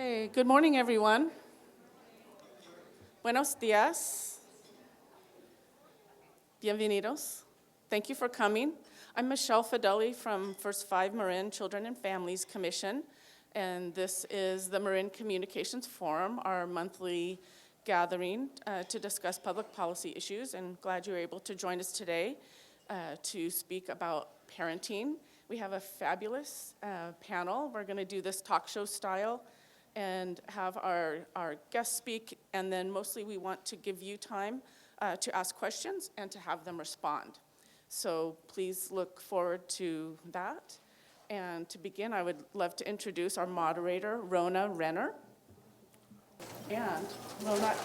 Okay, good morning, everyone. Buenos días. Bienvenidos. Thank you for coming. I'm Michelle Fideli from First 5 Marin Children and Families Commission, and this is the Marin Communications Forum, our monthly gathering to discuss public policy issues, and glad you were able to join us today to speak about parenting. We have a fabulous panel. We're going to do this talk show style and have our guests speak, and then mostly we want to give you time to ask questions and to have them respond. So please look forward to that. And to begin, I would love to introduce our moderator, Rona Renner. And Rona,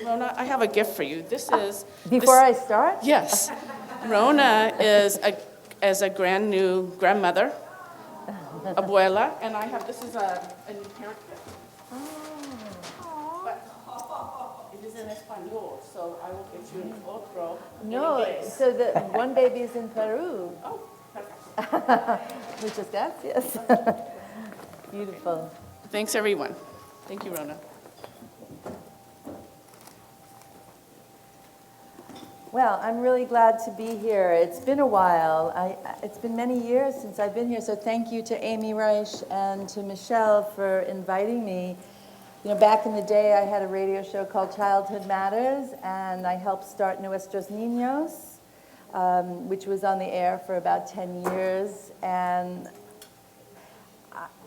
Rona, I have a gift for you. This is... Before I start? Yes. Rona is a brand new grandmother, abuela, and I have, this is a new parent gift. But it is in Espanol, so I will get you an otro. No, so the one baby is in Peru. Oh, perfect. Muchas gracias. Beautiful. Thanks, everyone. Thank you, Rona. Well, I'm really glad to be here. It's been a while. It's been many years since I've been here, so thank you to Amy Reich and to Michelle for inviting me. You know, back in the day, I had a radio show called Childhood Matters, and I helped start Nuestros Niños, which was on the air for about 10 years. And,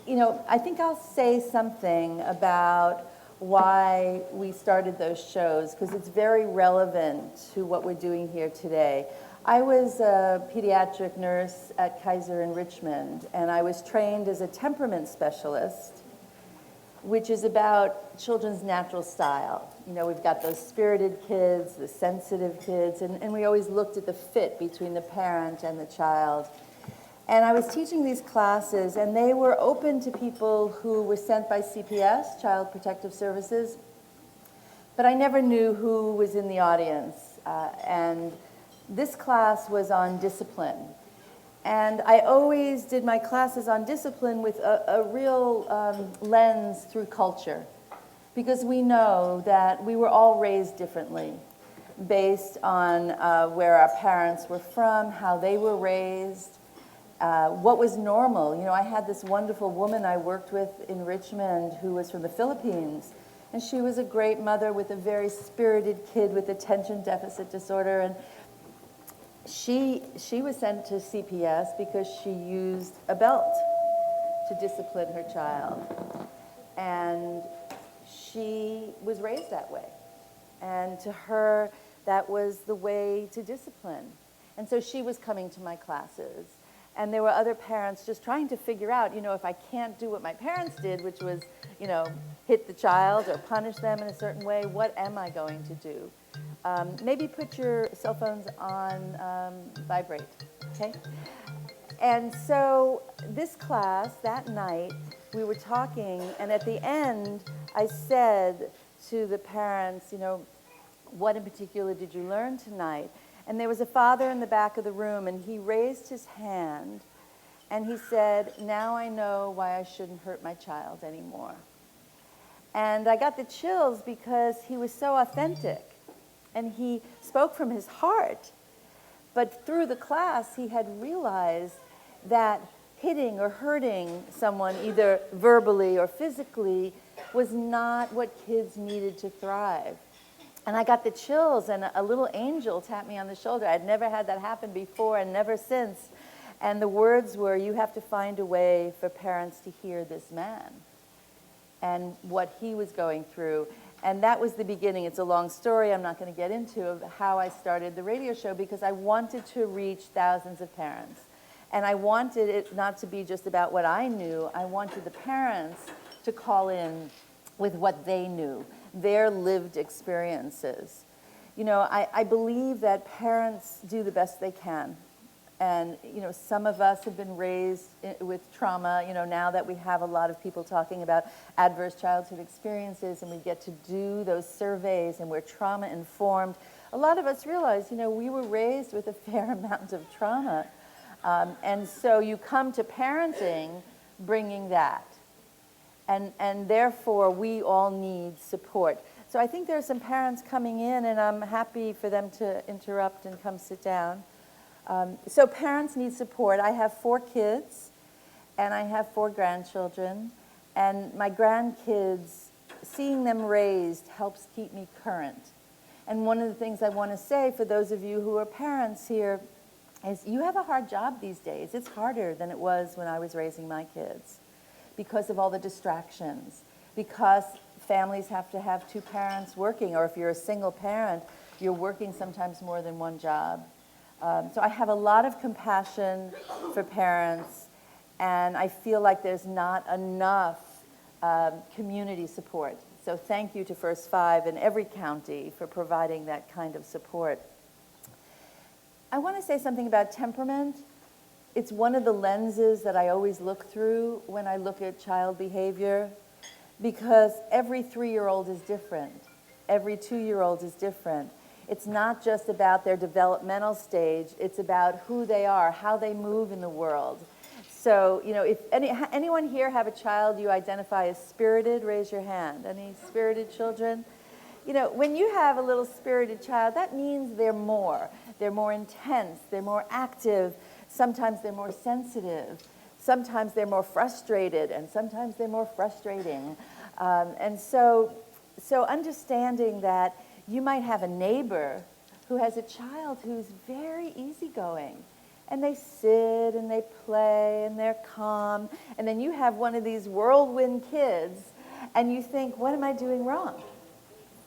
you know, I think I'll say something about why we started those shows, because it's very relevant to what we're doing here today. I was a pediatric nurse at Kaiser in Richmond, and I was trained as a temperament specialist, which is about children's natural style. You know, we've got those spirited kids, the sensitive kids, and we always looked at the fit between the parent and the child. And I was teaching these classes, and they were open to people who were sent by CPS, Child Protective Services, but I never knew who was in the audience. And this class was on discipline. And I always did my classes on discipline with a real lens through culture, because we know that we were all raised differently based on where our parents were from, how they were raised, what was normal. You know, I had this wonderful woman I worked with in Richmond who was from the Philippines, and she was a great mother with a very spirited kid with attention deficit disorder, and she was sent to CPS because she used a belt to discipline her child, and she was raised that way, and to her that was the way to discipline. And so she was coming to my classes. And there were other parents just trying to figure out, you know, if I can't do what my parents did, which was, you know, hit the child or punish them in a certain way, what am I going to do? Maybe put your cell phones on vibrate, okay? And so this class, that night, we were talking, and at the end, I said to the parents, you know, what in particular did you learn tonight? And there was a father in the back of the room, and he raised his hand, and he said, now I know why I shouldn't hurt my child anymore. And I got the chills because he was so authentic, and he spoke from his heart. But through the class, he had realized that hitting or hurting someone, either verbally or physically, was not what kids needed to thrive. And I got the chills, and a little angel tapped me on the shoulder. I'd never had that happen before and never since. And the words were, you have to find a way for parents to hear this man and what he was going through. And that was the beginning. It's a long story I'm not going to get into of how I started the radio show, because I wanted to reach thousands of parents. And I wanted it not to be just about what I knew. I wanted the parents to call in with what they knew, their lived experiences. You know, I believe that parents do the best they can. And, you know, some of us have been raised with trauma, you know, now that we have a lot of people talking about adverse childhood experiences and we get to do those surveys and we're trauma informed. A lot of us realize, you know, we were raised with a fair amount of trauma. And so you come to parenting bringing that. and therefore we all need support. So I think there are some parents coming in, and I'm happy for them to interrupt and come sit down. So parents need support. I have 4 kids, and I have 4 grandchildren, and my grandkids, seeing them raised helps keep me current. And one of the things I want to say for those of you who are parents here is you have a hard job these days. It's harder than it was when I was raising my kids because of all the distractions, because families have to have 2 parents working, or if you're a single parent, you're working sometimes more than 1 job. So I have a lot of compassion for parents, and I feel like there's not enough community support. So thank you to First 5 in every county for providing that kind of support. I want to say something about temperament. It's one of the lenses that I always look through when I look at child behavior, because every 3-year-old is different. Every 2-year-old is different. It's not just about their developmental stage, it's about who they are, how they move in the world. So, you know, if anyone here have a child you identify as spirited, raise your hand. Any spirited children? You know, when you have a little spirited child, that means they're more intense, they're more active, sometimes they're more sensitive, sometimes they're more frustrated, and sometimes they're more frustrating. And so understanding that you might have a neighbor who has a child who's very easygoing, and they sit and they play and they're calm, and then you have one of these whirlwind kids, and you think, what am I doing wrong?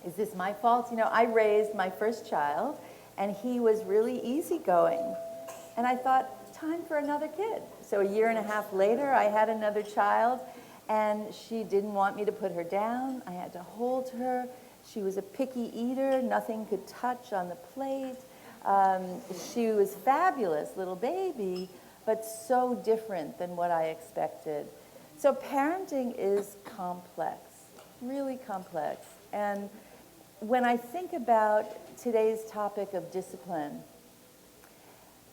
Is this my fault? You know, I raised my first child, and he was really easygoing, and I thought, time for another kid. So 1.5 years later, I had another child, and she didn't want me to put her down. I had to hold her. She was a picky eater. Nothing could touch on the plate. She was fabulous little baby, but so different than what I expected. So parenting is complex, really complex. And when I think about today's topic of discipline,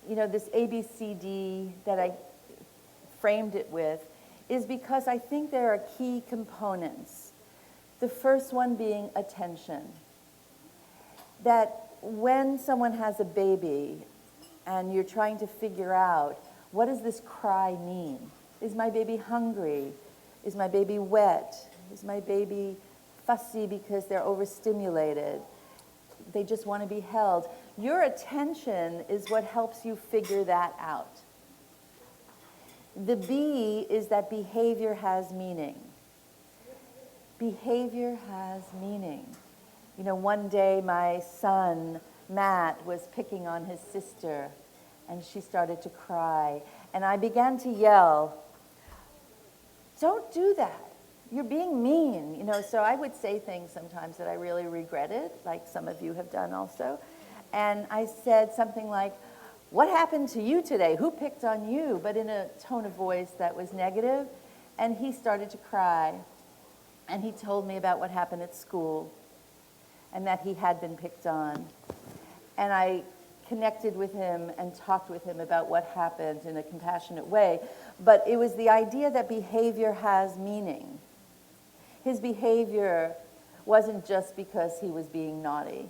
you know, this ABCD that I framed it with is because I think there are key components. The first one being attention. That when someone has a baby and you're trying to figure out, what does this cry mean? Is my baby hungry? Is my baby wet? Is my baby fussy because they're overstimulated? They just want to be held. Your attention is what helps you figure that out. The B is that behavior has meaning. Behavior has meaning. You know, one day my son, Matt, was picking on his sister, and she started to cry. And I began to yell, don't do that. You're being mean. You know, so I would say things sometimes that I really regretted, like some of you have done also. And I said something like, what happened to you today? Who picked on you? But in a tone of voice that was negative. And he started to cry. And he told me about what happened at school and that he had been picked on. And I connected with him and talked with him about what happened in a compassionate way. But it was the idea that behavior has meaning. His behavior wasn't just because he was being naughty.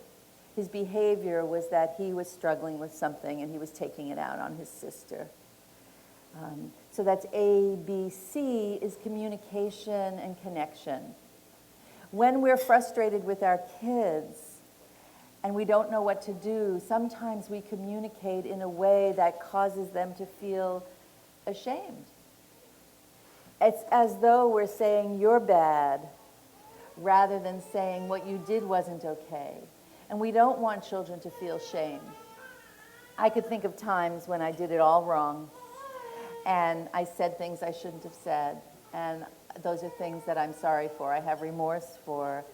His behavior was that he was struggling with something and he was taking it out on his sister. So that's A, B, C is communication and connection. When we're frustrated with our kids and we don't know what to do, sometimes we communicate in a way that causes them to feel ashamed. It's as though we're saying, you're bad, rather than saying what you did wasn't okay. And we don't want children to feel shame. I could think of times when I did it all wrong, and I said things I shouldn't have said, and those are things that I'm sorry for, I have remorse for.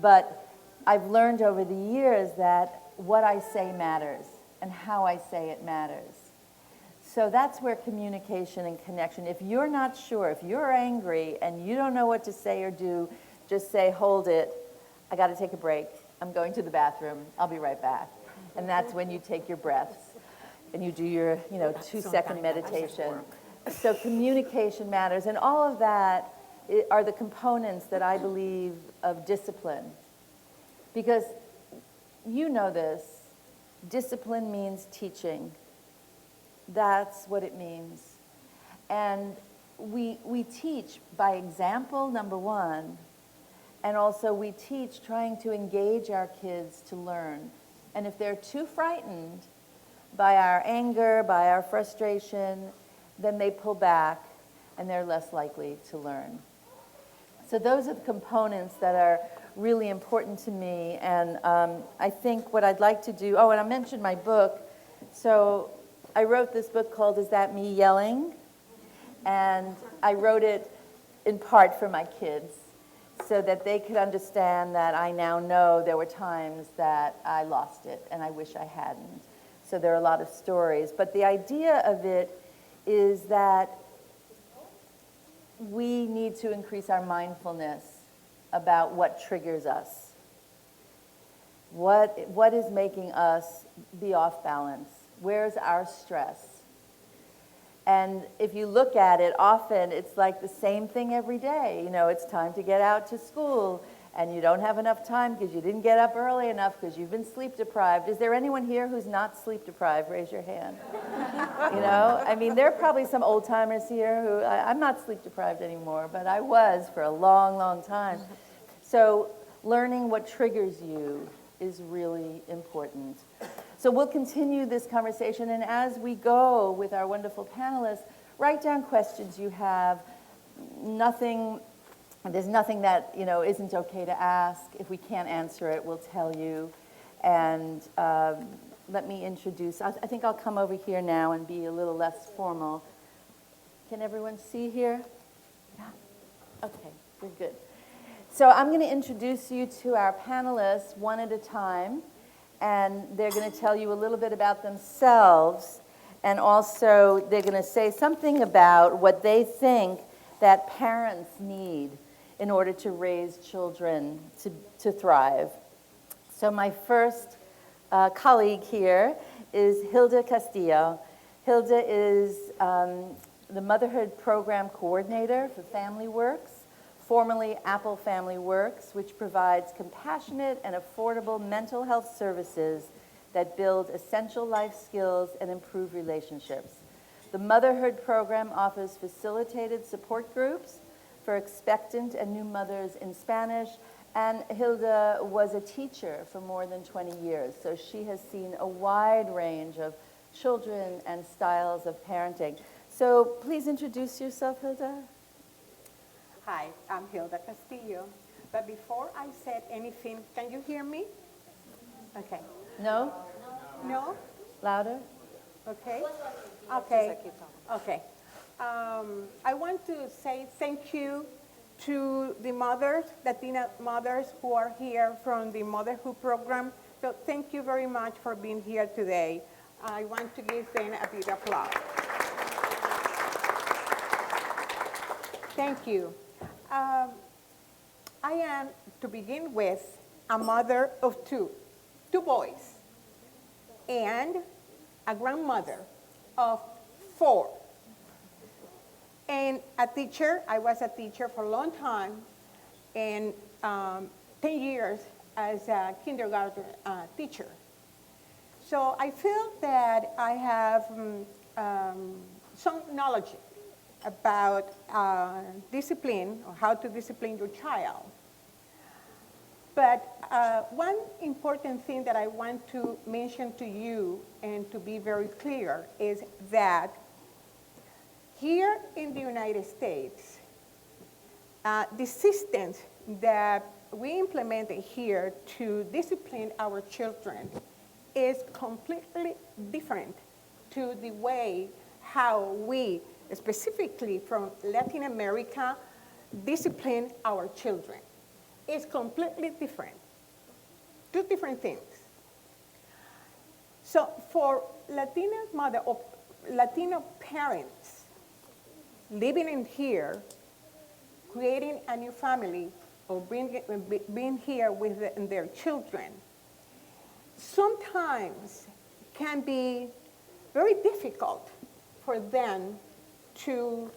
But I've learned over the years that what I say matters, and how I say it matters. So that's where communication and connection, if you're not sure, if you're angry and you don't know what to say or do, just say, hold it, I gotta take a break, I'm going to the bathroom, I'll be right back. And that's when you take your breaths and you do your 2-second meditation. So communication matters, and all of that are the components that I believe of discipline. Because you know this, discipline means teaching. That's what it means. And we teach by example, number one, and also we teach trying to engage our kids to learn. And if they're too frightened by our anger, by our frustration, then they pull back and they're less likely to learn. So those are the components that are really important to me. And I think what I'd like to do, and I mentioned my book. So I wrote this book called Is That Me Yelling? And I wrote it in part for my kids so that they could understand that I now know there were times that I lost it and I wish I hadn't. So there are a lot of stories. But the idea of it is that we need to increase our mindfulness about what triggers us. What is making us be off balance? Where's our stress? And if you look at it, often it's like the same thing every day. You know, it's time to get out to school, and you don't have enough time because you didn't get up early enough because you've been sleep deprived. Is there anyone here who's not sleep deprived? Raise your hand. You know, I mean, there are probably some old timers here who, I'm not sleep deprived anymore, but I was for a long, long time. So learning what triggers you is really important. So we'll continue this conversation, and as we go with our wonderful panelists, write down questions you have. There's nothing that, you know, isn't okay to ask. If we can't answer it, we'll tell you. And let me introduce, I think I'll come over here now and be a little less formal. Can everyone see here? Yeah? Okay, we're good. So I'm going to introduce you to our panelists one at a time, and they're going to tell you a little bit about themselves, and also they're going to say something about what they think that parents need in order to raise children to thrive. So my first colleague here is Hilda Castillo. Hilda is the Motherhood Program Coordinator for Family Works, formerly Apple Family Works, which provides compassionate and affordable mental health services that build essential life skills and improve relationships. The Motherhood Program offers facilitated support groups for expectant and new mothers in Spanish, and Hilda was a teacher for more than 20 years, so she has seen a wide range of children and styles of parenting. So please introduce yourself, Hilda. Hi, I'm Hilda Castillo. But before I said anything, can you hear me? Okay. No? No? Louder? Okay. Okay. Okay. I want to say thank you to the mothers, Latina mothers who are here from the Motherhood Program. So thank you very much for being here today. I want to give them a big applause. Thank you. I am, to begin with, a mother of two boys, and a grandmother of 4. And a teacher. I was a teacher for a long time, and 10 years as a kindergarten teacher. So I feel that I have some knowledge about discipline, or how to discipline your child. But one important thing that I want to mention to you and to be very clear is that here in the United States, the systems that we implemented here to discipline our children is completely different to the way how we, specifically from Latin America, discipline our children. It's completely different. 2 different things. So for Latino parents living in here, creating a new family, or being here with their children, sometimes can be very difficult for them to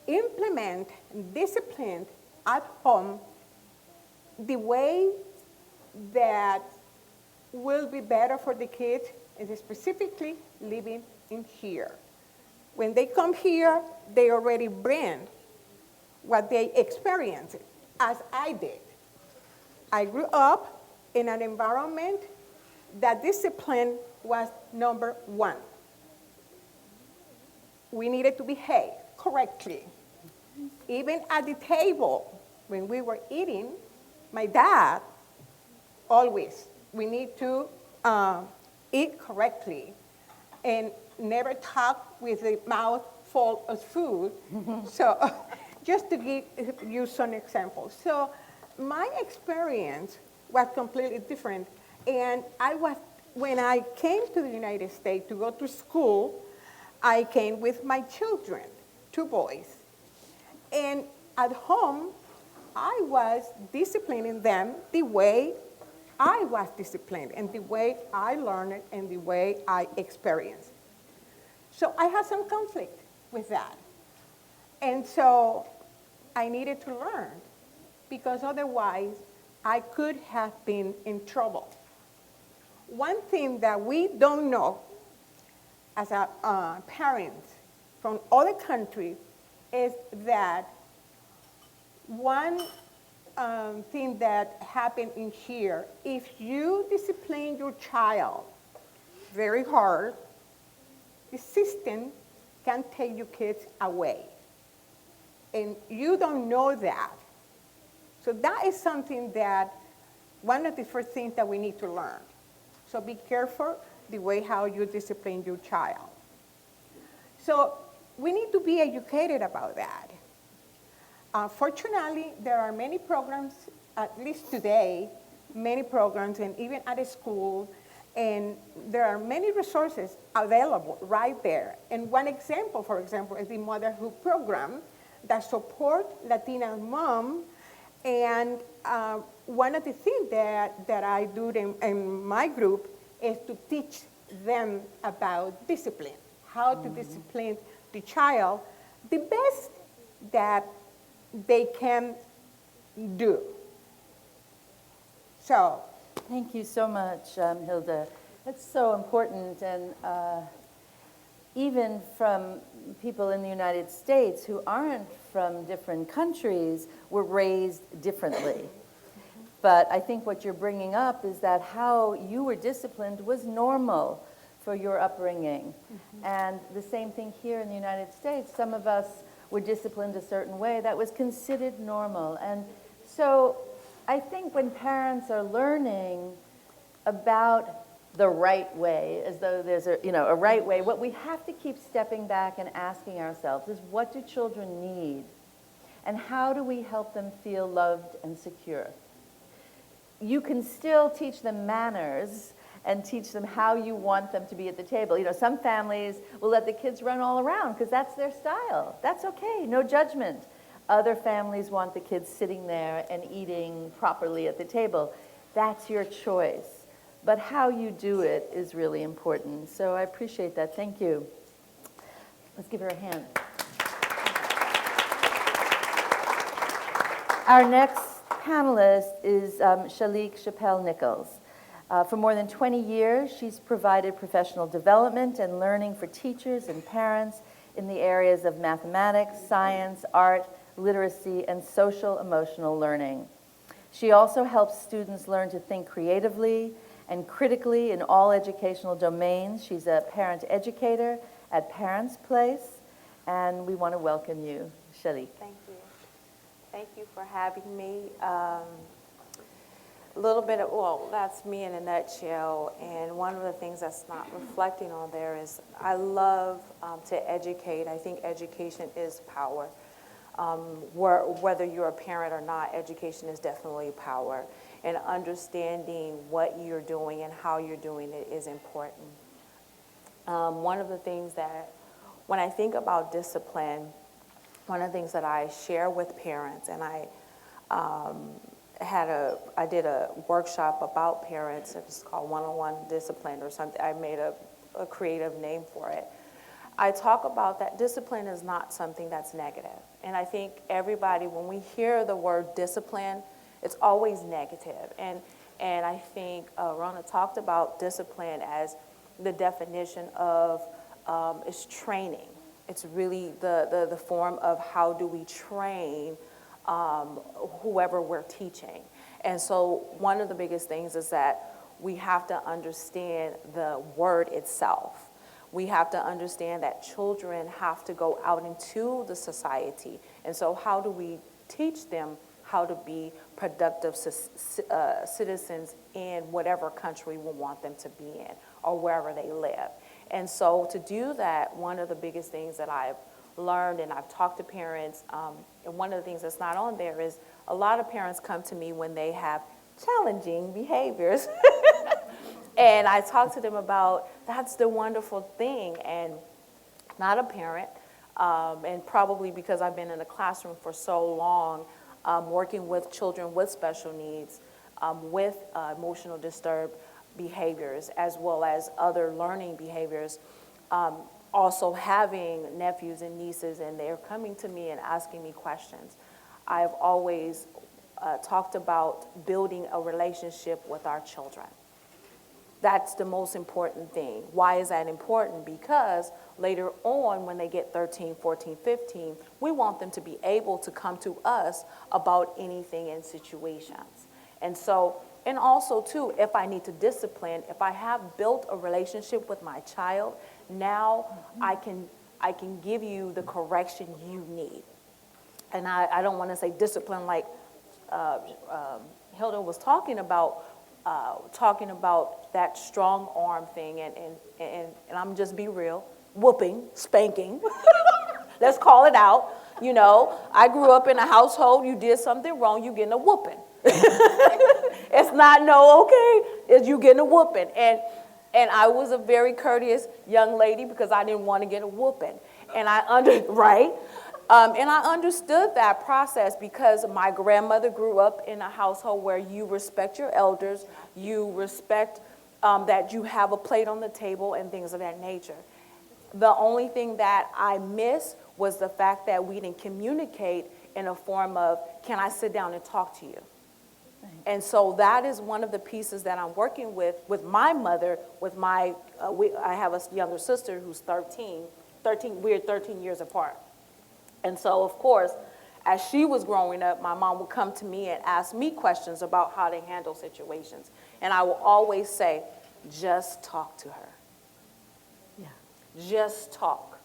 implement discipline at home the way that will be better for the kids, and specifically living in here. When they come here, they already bring what they experienced, as I did. I grew up in an environment that discipline was number one. We needed to behave correctly. Even at the table, when we were eating, my dad always, we need to eat correctly and never talk with the mouth full of food. So just to give you some examples. So my experience was completely different. And when I came to the United States to go to school, I came with my children, 2 boys. And at home, I was disciplining them the way I was disciplined and the way I learned it and the way I experienced. So I had some conflict with that. And so I needed to learn, because otherwise I could have been in trouble. One thing that we don't know as parents from other countries is that one thing that happened in here, if you discipline your child very hard, the system can take your kids away. And you don't know that. So that is something that, one of the first things that we need to learn. So be careful the way how you discipline your child. So we need to be educated about that. Fortunately, there are many programs, at least today, many programs, and even at a school, and there are many resources available right there. And one example, for example, is the Motherhood Program that support Latina mom. And one of the things that I do in my group is to teach them about discipline, how to discipline the child the best that they can do. So. Thank you so much, Hilda. That's so important. And even from people in the United States who aren't from different countries, were raised differently. But I think what you're bringing up is that how you were disciplined was normal for your upbringing. And the same thing here in the United States. Some of us were disciplined a certain way that was considered normal. And so I think when parents are learning about the right way, as though there's a right way, what we have to keep stepping back and asking ourselves is, what do children need? And how do we help them feel loved and secure? You can still teach them manners and teach them how you want them to be at the table. You know, some families will let the kids run all around because that's their style. That's okay, no judgment. Other families want the kids sitting there and eating properly at the table. That's your choice. But how you do it is really important. So I appreciate that. Thank you. Let's give her a hand. Our next panelist is Shalek Chappill-Nichols. For more than 20 years, she's provided professional development and learning for teachers and parents in the areas of mathematics, science, art, literacy, and social emotional learning. She also helps students learn to think creatively and critically in all educational domains. She's a parent educator at Parents Place, and we want to welcome you, Shalek. Thank you. Thank you for having me. A little bit of, well, that's me in a nutshell, and one of the things that's not reflecting on there is I love to educate. I think education is power. Whether you're a parent or not, education is definitely power. And understanding what you're doing and how you're doing it is important. One of the things that, when I think about discipline, one of the things that I share with parents, and I did a workshop about parents. It was called One-on-One Discipline or something. I made a creative name for it. I talk about that discipline is not something that's negative. And I think everybody, when we hear the word discipline, it's always negative. And I think Rona talked about discipline as the definition of is training. It's really the form of how do we train whoever we're teaching. And so one of the biggest things is that we have to understand the word itself. We have to understand that children have to go out into the society. And so how do we teach them how to be productive citizens in whatever country we want them to be in or wherever they live? And so to do that, one of the biggest things that I've learned, and I've talked to parents, and one of the things that's not on there is a lot of parents come to me when they have challenging behaviors. And I talk to them about that's the wonderful thing. And not a parent, and probably because I've been in the classroom for so long, working with children with special needs, with emotional disturbed behaviors, as well as other learning behaviors, also having nephews and nieces, and they're coming to me and asking me questions. I've always talked about building a relationship with our children. That's the most important thing. Why is that important? Because later on, when they get 13, 14, 15, we want them to be able to come to us about anything in situations. And so, and also too, if I need to discipline, if I have built a relationship with my child, now I can give you the correction you need. And I don't want to say discipline like Hilda was talking about that strong arm thing, and I'm just be real, whooping, spanking. Let's call it out. You know, I grew up in a household, you did something wrong, you getting a whooping. It's not no, okay, it's you getting a whooping. And I was a very courteous young lady because I didn't want to get a whooping. And I understood that process because my grandmother grew up in a household where you respect your elders, you respect that you have a plate on the table and things of that nature. The only thing that I missed was the fact that we didn't communicate in a form of, can I sit down and talk to you? Right. And so that is one of the pieces that I'm working with my mother, with my, I have a younger sister who's 13, we're 13 years apart. And so, of course, as she was growing up, my mom would come to me and ask me questions about how to handle situations. And I will always say, just talk to her. Yeah. Just talk.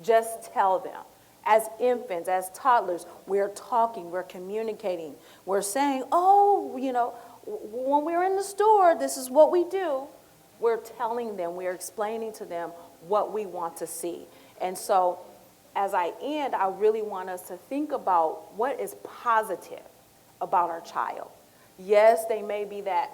Just tell them. As infants, as toddlers, we're talking, we're communicating. We're saying, oh, you know, when we're in the store, this is what we do. We're telling them, we're explaining to them what we want to see. And so, as I end, I really want us to think about what is positive about our child. Yes, they may be that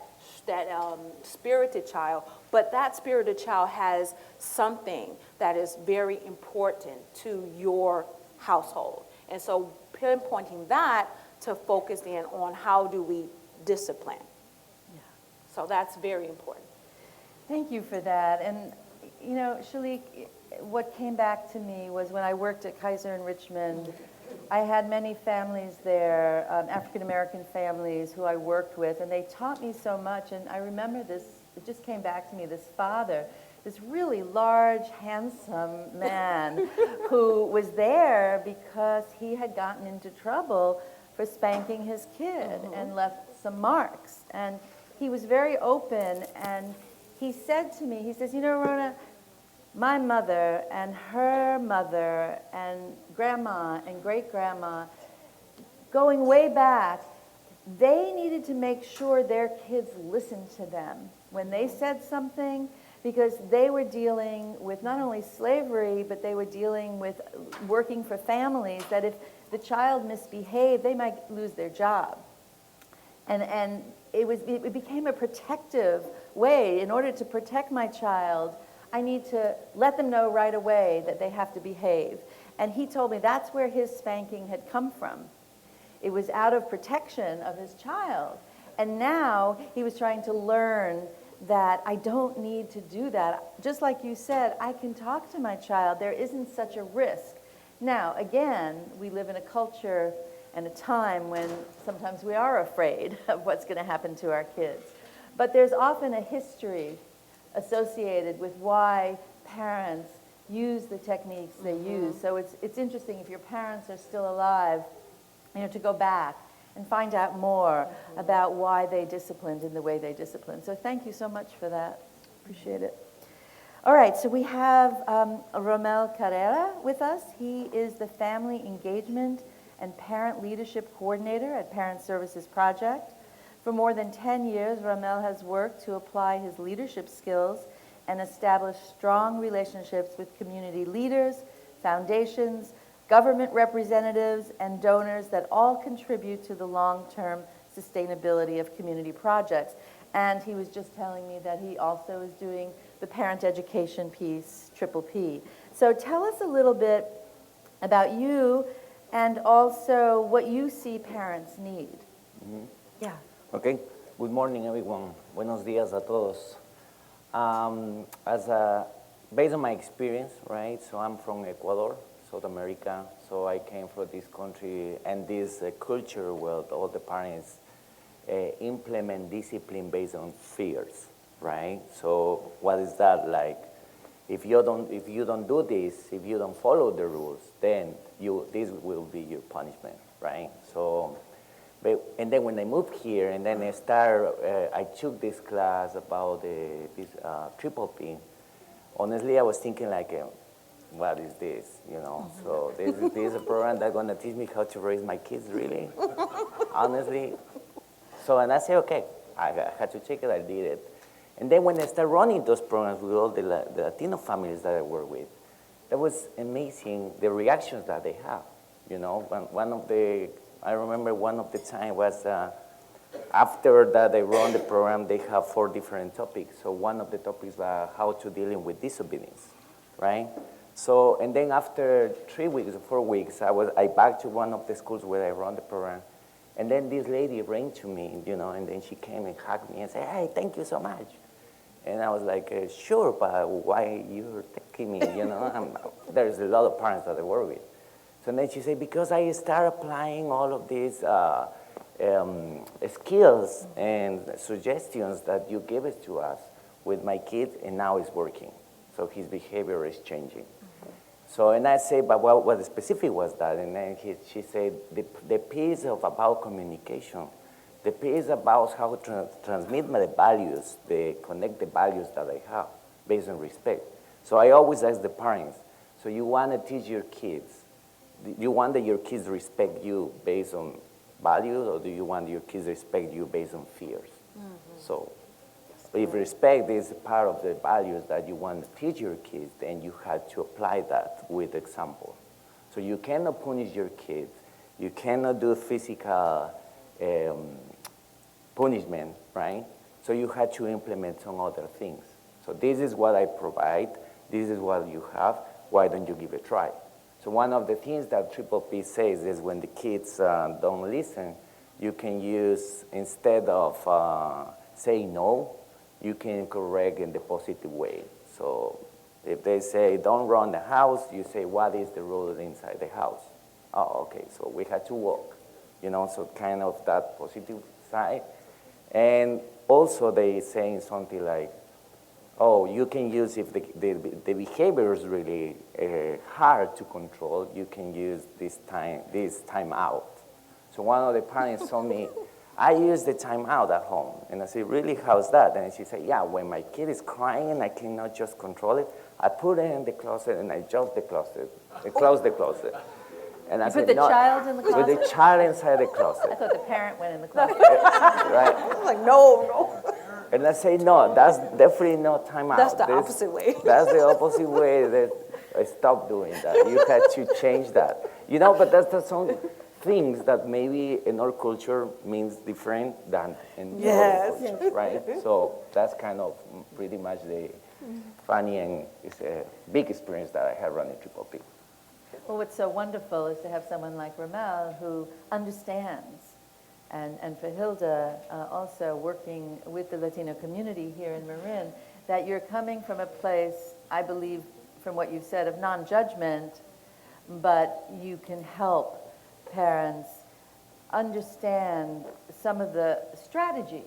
spirited child, but that spirited child has something that is very important to your household. And so pinpointing that to focus in on how do we discipline. Yeah. So that's very important. Thank you for that. And, you know, Shalek, what came back to me was when I worked at Kaiser in Richmond, I had many families there, African-American families who I worked with, and they taught me so much. And I remember this, it just came back to me, this father, this really large, handsome man who was there because he had gotten into trouble for spanking his kid and left some marks. And he was very open, and he said to me, he says, you know, Rona, my mother and her mother and grandma and great-grandma, going way back, they needed to make sure their kids listened to them when they said something, because they were dealing with not only slavery, but they were dealing with working for families that if the child misbehaved, they might lose their job. And it became a protective way. In order to protect my child, I need to let them know right away that they have to behave. And he told me that's where his spanking had come from. It was out of protection of his child. And now he was trying to learn that I don't need to do that. Just like you said, I can talk to my child. There isn't such a risk. Now, again, we live in a culture and a time when sometimes we are afraid of what's going to happen to our kids. But there's often a history associated with why parents use the techniques they use. So it's interesting if your parents are still alive, to go back and find out more about why they disciplined in the way they disciplined. So thank you so much for that. Appreciate it. All right, so we have Rommel Carrera with us. He is the Family Engagement and Parent Leadership Coordinator at Parent Services Project. For more than 10 years, Rommel has worked to apply his leadership skills and establish strong relationships with community leaders, foundations, government representatives, and donors that all contribute to the long-term sustainability of community projects. And he was just telling me that he also is doing the parent education piece, Triple P. So tell us a little bit about you and also what you see parents need. Mm-hmm. Yeah. Okay. Good morning, everyone. Buenos días a todos. Based on my experience, right? So I'm from Ecuador, South America. So I came from this country and this culture where all the parents implement discipline based on fears, right? So what is that like? If you don't do this, if you don't follow the rules, then this will be your punishment, right? So, and then when I moved here, and then I took this class about this Triple P. Honestly, I was thinking like, what is this, So this is a program that's gonna teach me how to raise my kids, really? Honestly. So, and I said, okay, I had to check it, I did it. And then when I started running those programs with all the Latino families that I work with, that was amazing, the reactions that they have, I remember one of the time was, after that they run the program, they have 4 different topics. So one of the topics was how to dealing with disobedience, right? So, and then after 3 weeks or 4 weeks, I back to one of the schools where I run the program. And then this lady ran to me, and then she came and hugged me and said, hey, thank you so much. And I was like, sure, but why you're taking me, There's a lot of parents that I work with. So then she said, because I started applying all of these skills and suggestions that you gave it to us with my kid, and now it's working. So his behavior is changing. So, and I say, but what specific was that? And then she said, the piece about communication, the piece about how to transmit my values, connect the values that I have based on respect. So I always ask the parents, so you want to teach your kids, do you want that your kids respect you based on values, or do you want your kids respect you based on fears? So if respect is part of the values that you want to teach your kids, then you have to apply that with example. So you cannot punish your kids. You cannot do physical punishment, right? So you have to implement some other things. So this is what I provide. This is what you have. Why don't you give it a try? So one of the things that Triple P says is when the kids don't listen, you can use, instead of saying no, you can correct in the positive way. So if they say, don't run the house, you say, what is the rule inside the house? Oh, okay, so we had to walk, so kind of that positive side. And also they saying something like, oh, you can use, if the behavior is really hard to control, you can use this time out. So one of the parents told me, I use the time out at home. And I said, really, how's that? And she said, yeah, when my kid is crying and I cannot just control it, I put it in the closet and I adjust the closet, and close the closet. And I You said, put the child in the closet? With the child inside the I closet. thought the parent went in the closet. Right? I was like, no. And I say, no, that's definitely not time out. That's the opposite way. That's the opposite way. That I stop doing that. You had to change that. But that's some things that maybe in our culture means different than in other cultures, right? So that's kind of pretty much the funny and it's a big experience that I had running Triple P. Well, what's so wonderful is to have someone like Rommel who understands and for Hilda, also working with the Latino community here in Marin, that you're coming from a place, I believe, from what you've said, of non-judgment, but you can help parents understand some of the strategies.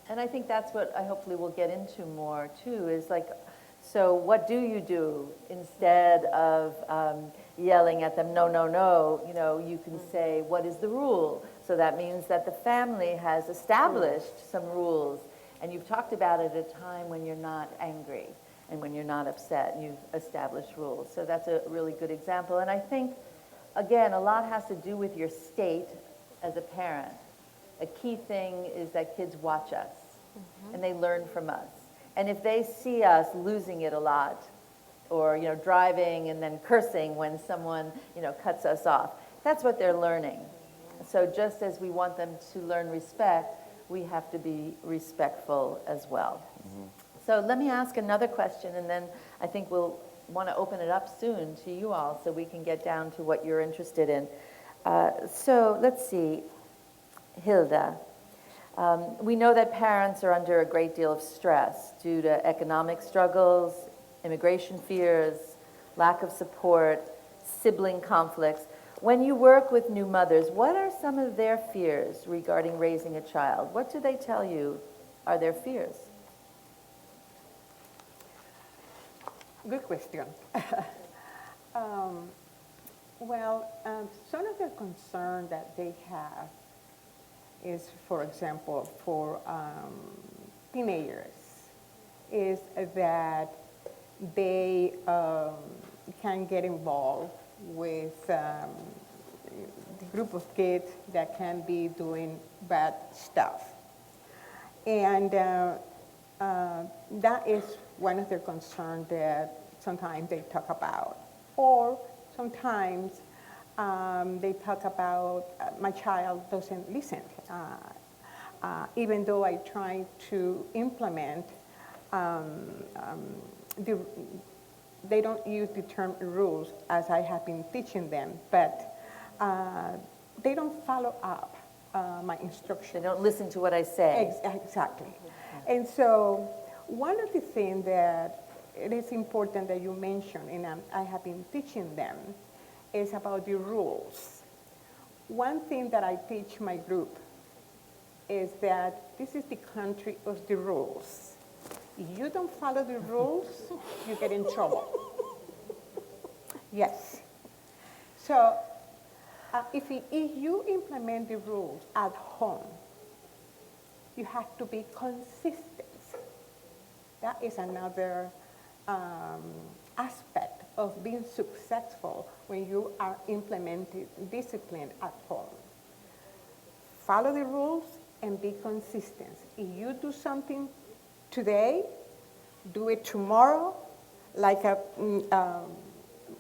And I think that's what I hopefully will get into more too, is like, so what do you do instead of yelling at them, no, no, no, you know, you can say, what is the rule? So that means that the family has established some rules, and you've talked about it at a time when you're not angry and when you're not upset, and you've established rules. So that's a really good example. And I think, again, a lot has to do with your state as a parent. A key thing is that kids watch us, and they learn from us. And if they see us losing it a lot, or, you know, driving and then cursing when someone, you know, cuts us off, that's what they're learning. So just as we want them to learn respect, we have to be respectful as well. So let me ask another question, and then I think we'll want to open it up soon to you all so we can get down to what you're interested in. So let's see, Hilda. We know that parents are under a great deal of stress due to economic struggles, immigration fears, lack of support, sibling conflicts. When you work with new mothers, what are some of their fears regarding raising a child? What do they tell you are their fears? Good question. Some of the concern that they have is, for example, for teenagers, is that they can get involved with the group of kids that can be doing bad stuff. And that is one of their concerns that sometimes they talk about. Or sometimes they talk about, my child doesn't listen. Even though I try to implement, they don't use the term rules as I have been teaching them, but they don't follow up my instructions. They don't listen to what I say. Exactly. And so one of the things that it is important that you mention, and I have been teaching them, is about the rules. One thing that I teach my group is that this is the country of the rules. If you don't follow the rules, you get in trouble. Yes. So if you implement the rules at home, you have to be consistent. That is another aspect of being successful when you are implementing discipline at home. Follow the rules and be consistent. If you do something today, do it tomorrow. Like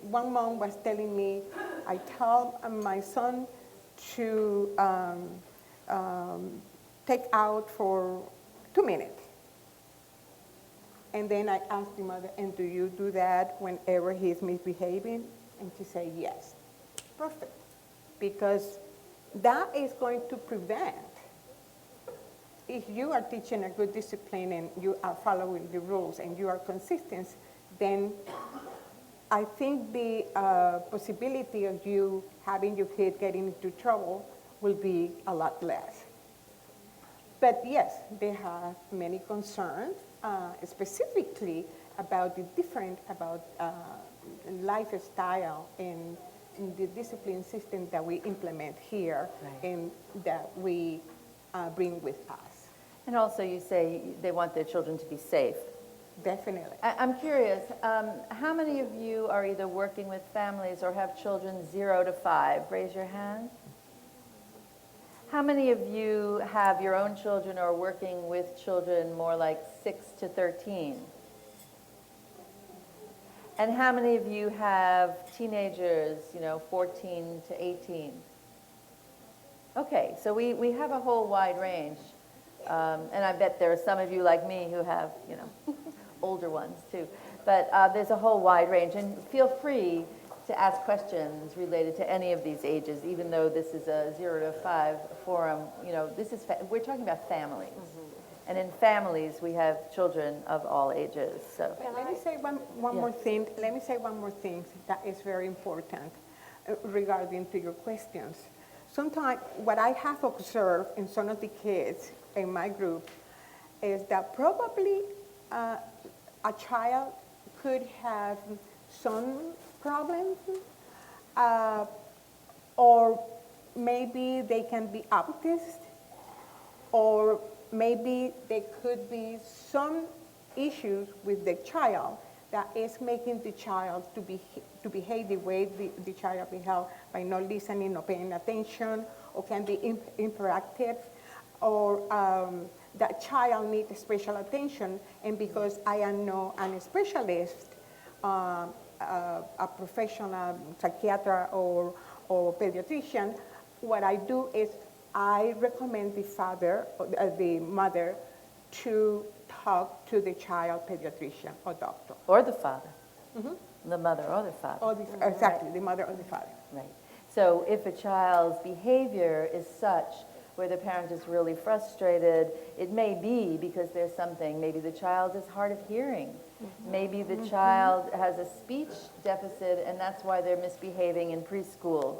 one mom was telling me, I tell my son to take out for 2 minutes. And then I asked the mother, and do you do that whenever he's misbehaving? And she said, yes. Perfect. Because that is going to prevent, if you are teaching a good discipline and you are following the rules and you are consistent, then I think the possibility of you having your kid getting into trouble will be a lot less. But yes, they have many concerns, specifically about the different, about lifestyle and the discipline system that we implement here, right, and that we bring with us. And also you say they want their children to be safe. Definitely. I'm curious, how many of you are either working with families or have children 0 to 5? Raise your hand. How many of you have your own children or are working with children more like 6 to 13? And how many of you have teenagers, 14 to 18? Okay, so we have a whole wide range. And I bet there are some of you like me who have, older ones too. But there's a whole wide range. And feel free to ask questions related to any of these ages, even though this is a 0 to 5 forum. You know, we're talking about families. And in families, we have children of all ages. So Let me say one more thing. Let me say one more thing that is very important regarding to your questions. Sometimes what I have observed in some of the kids in my group is that probably a child could have some problems, or maybe they can be autist, or maybe there could be some issues with the child that is making the child to behave the way the child behave by not listening or paying attention, or can be hyperactive, or that child needs special attention. And because I am not a specialist, a professional psychiatrist or pediatrician, what I do is I recommend the father, the mother, to talk to the child pediatrician or doctor. or the father, the mother or the father. Or exactly, the mother or the father. Right. So if a child's behavior is such where the parent is really frustrated, it may be because there's something. Maybe the child is hard of hearing. Maybe the child has a speech deficit, and that's why they're misbehaving in preschool.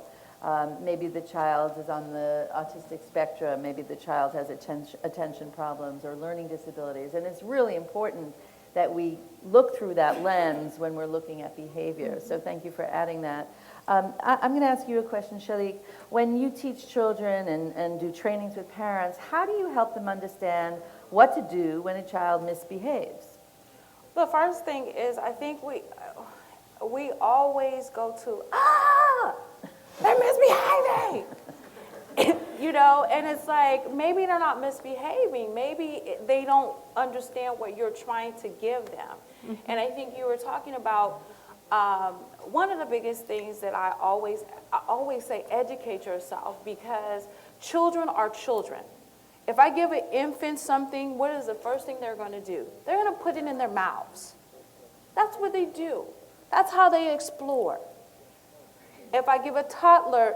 Maybe the child is on the autistic spectrum. Maybe the child has attention problems or learning disabilities. And it's really important that we look through that lens when we're looking at behavior. So thank you for adding that. I'm going to ask you a question, Shalek. When you teach children and do trainings with parents, how do you help them understand what to do when a child misbehaves? The first thing is, I think we always go to, they're misbehaving. You know, and it's like, maybe they're not misbehaving. Maybe they don't understand what you're trying to give them. And I think you were talking about one of the biggest things that I always say, educate yourself, because children are children. If I give an infant something, what is the first thing they're going to do? They're going to put it in their mouths. That's what they do. That's how they explore. If I give a toddler,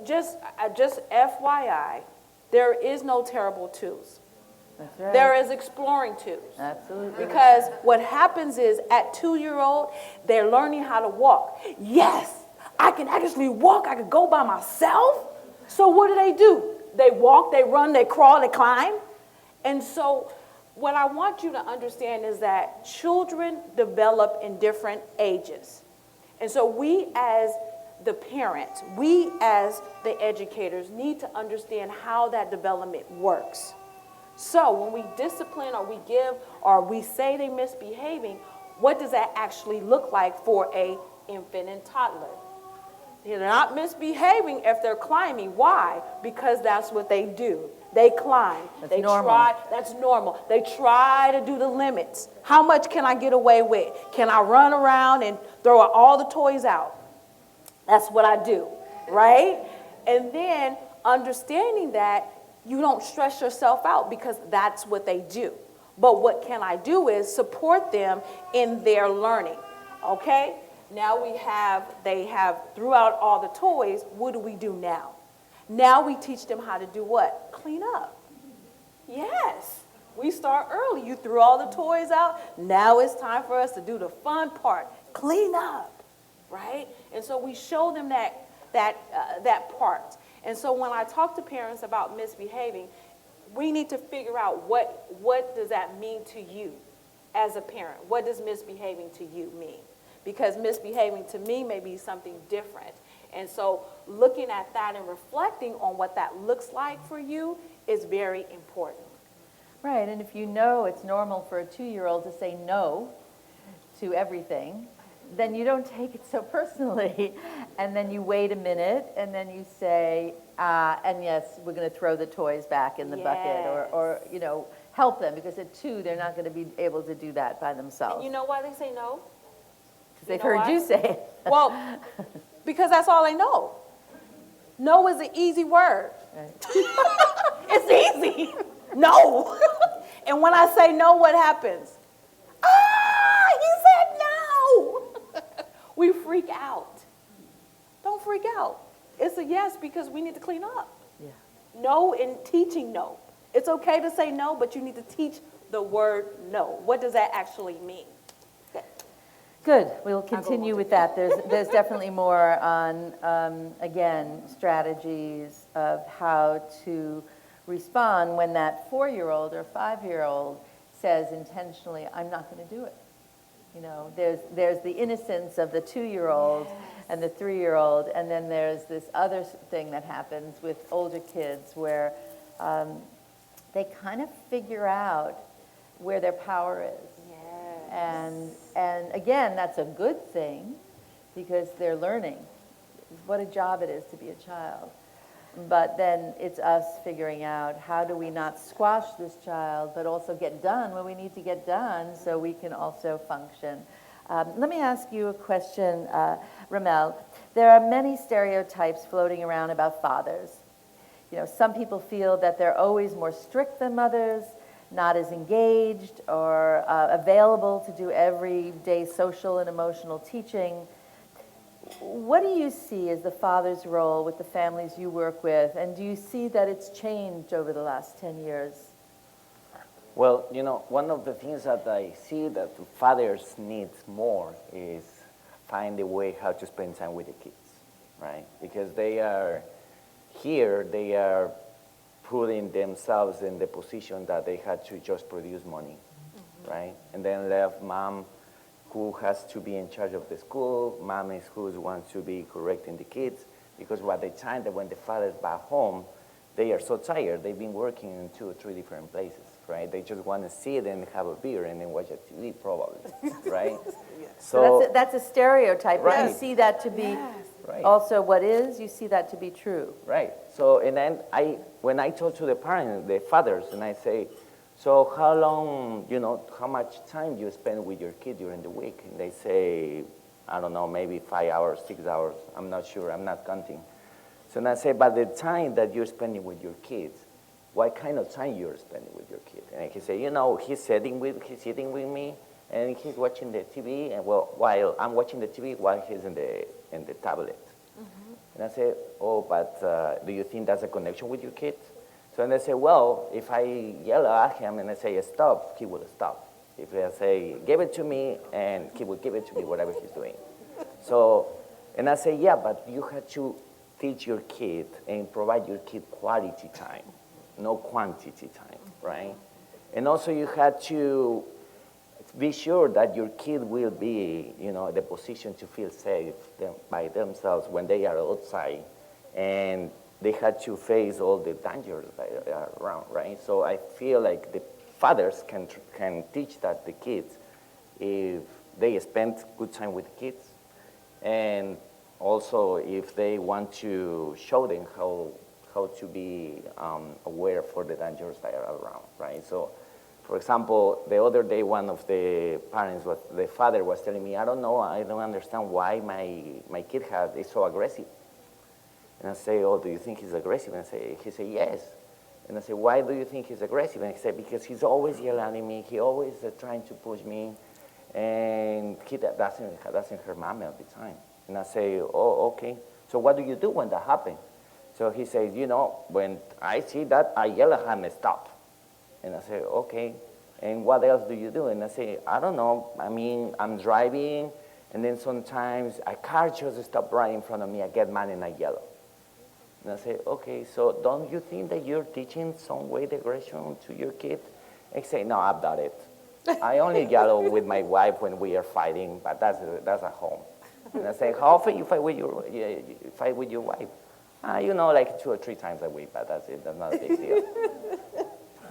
just FYI, there is no terrible twos. That's right. There is exploring twos. Absolutely. Because what happens is, at 2-year-old, they're learning how to walk. Yes, I can actually walk. I can go by myself. So what do? They walk, they run, they crawl, they climb. And so what I want you to understand is that children develop in different ages. And so we as the parents, we as the educators need to understand how that development works. So when we discipline or we give or we say they're misbehaving, what does that actually look like for an infant and toddler? They're not misbehaving if they're climbing. Why? Because that's what they do. They climb. That's they normal. try. That's normal. They try to do the limits. How much can I get away with? Can I run around and throw all the toys out? That's what I do, right? And then understanding that you don't stress yourself out, because that's what they do. But what can I do is support them in their learning, okay? Now they have throughout all the toys. What do we do now? Now we teach them how to do what? Clean up. Yes, we start early. You threw all the toys out. Now it's time for us to do the fun part, clean up, right? And so we show them that part. And so when I talk to parents about misbehaving, we need to figure out what does that mean to you as a parent? What does misbehaving to you mean? Because misbehaving to me may be something different. And so looking at that and reflecting on what that looks like for you is very important. Right, and if you know it's normal for a 2-year-old to say no to everything, then you don't take it so personally. And then you wait a minute, and then you say, and yes, we're going to throw the toys back in the bucket, or you know, help them, because at 2, they're not going to be able to do that by themselves. And you know why they say no? Because they've heard you say it. Well, because that's all they know. No is an easy word. Right. It's easy. No. And when I say no, what happens? He said no. We freak out. out. It's a yes because we need to clean up. Yeah. No in teaching no. It's okay to say no, but you need to teach the word no. What does that actually mean? Okay. Good, we'll continue with that. There's definitely more on, again, strategies of how to respond when that 4-year-old or 5-year-old says intentionally, I'm not going to do it. You know, there's the innocence of the 2-year-old and the 3-year-old, and then there's this other thing that happens with older kids where they kind of figure out where their power is. And again, that's a good thing because they're learning what a job it is to be a child. But then it's us figuring out how do we not squash this child, but also get done what we need to get done so we can also function. Let me ask you a question, Rommel. There are many stereotypes floating around about fathers. You know, some people feel that they're always more strict than mothers, not as engaged or available to do everyday social and emotional teaching. What do you see as the father's role with the families you work with, and do you see that it's changed over the last 10 years? Well, you know, one of the things that I see that fathers need more is find a way how to spend time with the kids, right? Because they are here, they are putting themselves in the position that they had to just produce money, right? And then left mom who has to be in charge of the school, mom is who wants to be correcting the kids, because by the time that when the father's back home, they are so tired, they've been working in 2 or 3 different places, right? They just want to sit and have a beer and then watch a TV probably, right? So that's a stereotype, but Right. you see that to be Right. also what is, you see that to be true. Right. So, and then when I talk to the parents, the fathers, and I say, so how long, you know, how much time you spend with your kid during the week? And they say, I don't know, maybe 5 hours, 6 hours. I'm not sure. I'm not counting. So then I say, by the time that you're spending with your kids, what kind of time you're spending with your kid? And he say, you know, he's sitting with me, and he's watching the TV, and well, while I'm watching the TV, while he's in the tablet. And I say, oh, but do you think that's a connection with your kid? So then they say, well, if I yell at him and I say stop, he will stop. If I say give it to me, and he will give it to me, whatever he's doing. So, and I say, yeah, but you have to teach your kid and provide your kid quality time, no quantity time, right? And also you have to be sure that your kid will be, you know, in the position to feel safe by themselves when they are outside, and they had to face all the dangers that are around, right? So I feel like the fathers can teach that the kids if they spend good time with the kids, and also if they want to show them how to be aware for the dangers that are around, right? So, for example, the other day, one of the parents, the father was telling me, I don't know, I don't understand why my kid is so aggressive. And I say, oh, do you think he's aggressive? And he said, yes. And I say, why do you think he's aggressive? And he said, because he's always yelling at me, he always trying to push me, and he doesn't hurt mommy all the time. And I say, oh, okay. So what do you do when that happens? So he says, you know, when I see that, I yell at him and stop. And I say, okay, and what else do you do? And I say, I don't know. I mean, I'm driving, and then sometimes a car just stops right in front of me. I get mad and I yell. And I say, okay, so don't you think that you're teaching some way the aggression to your kid? I say, no, I've done it. I only yell with my wife when we are fighting, but that's at home. And I say, how often you fight with your wife? You know, like 2 or 3 times a week, but that's it. That's not a big deal.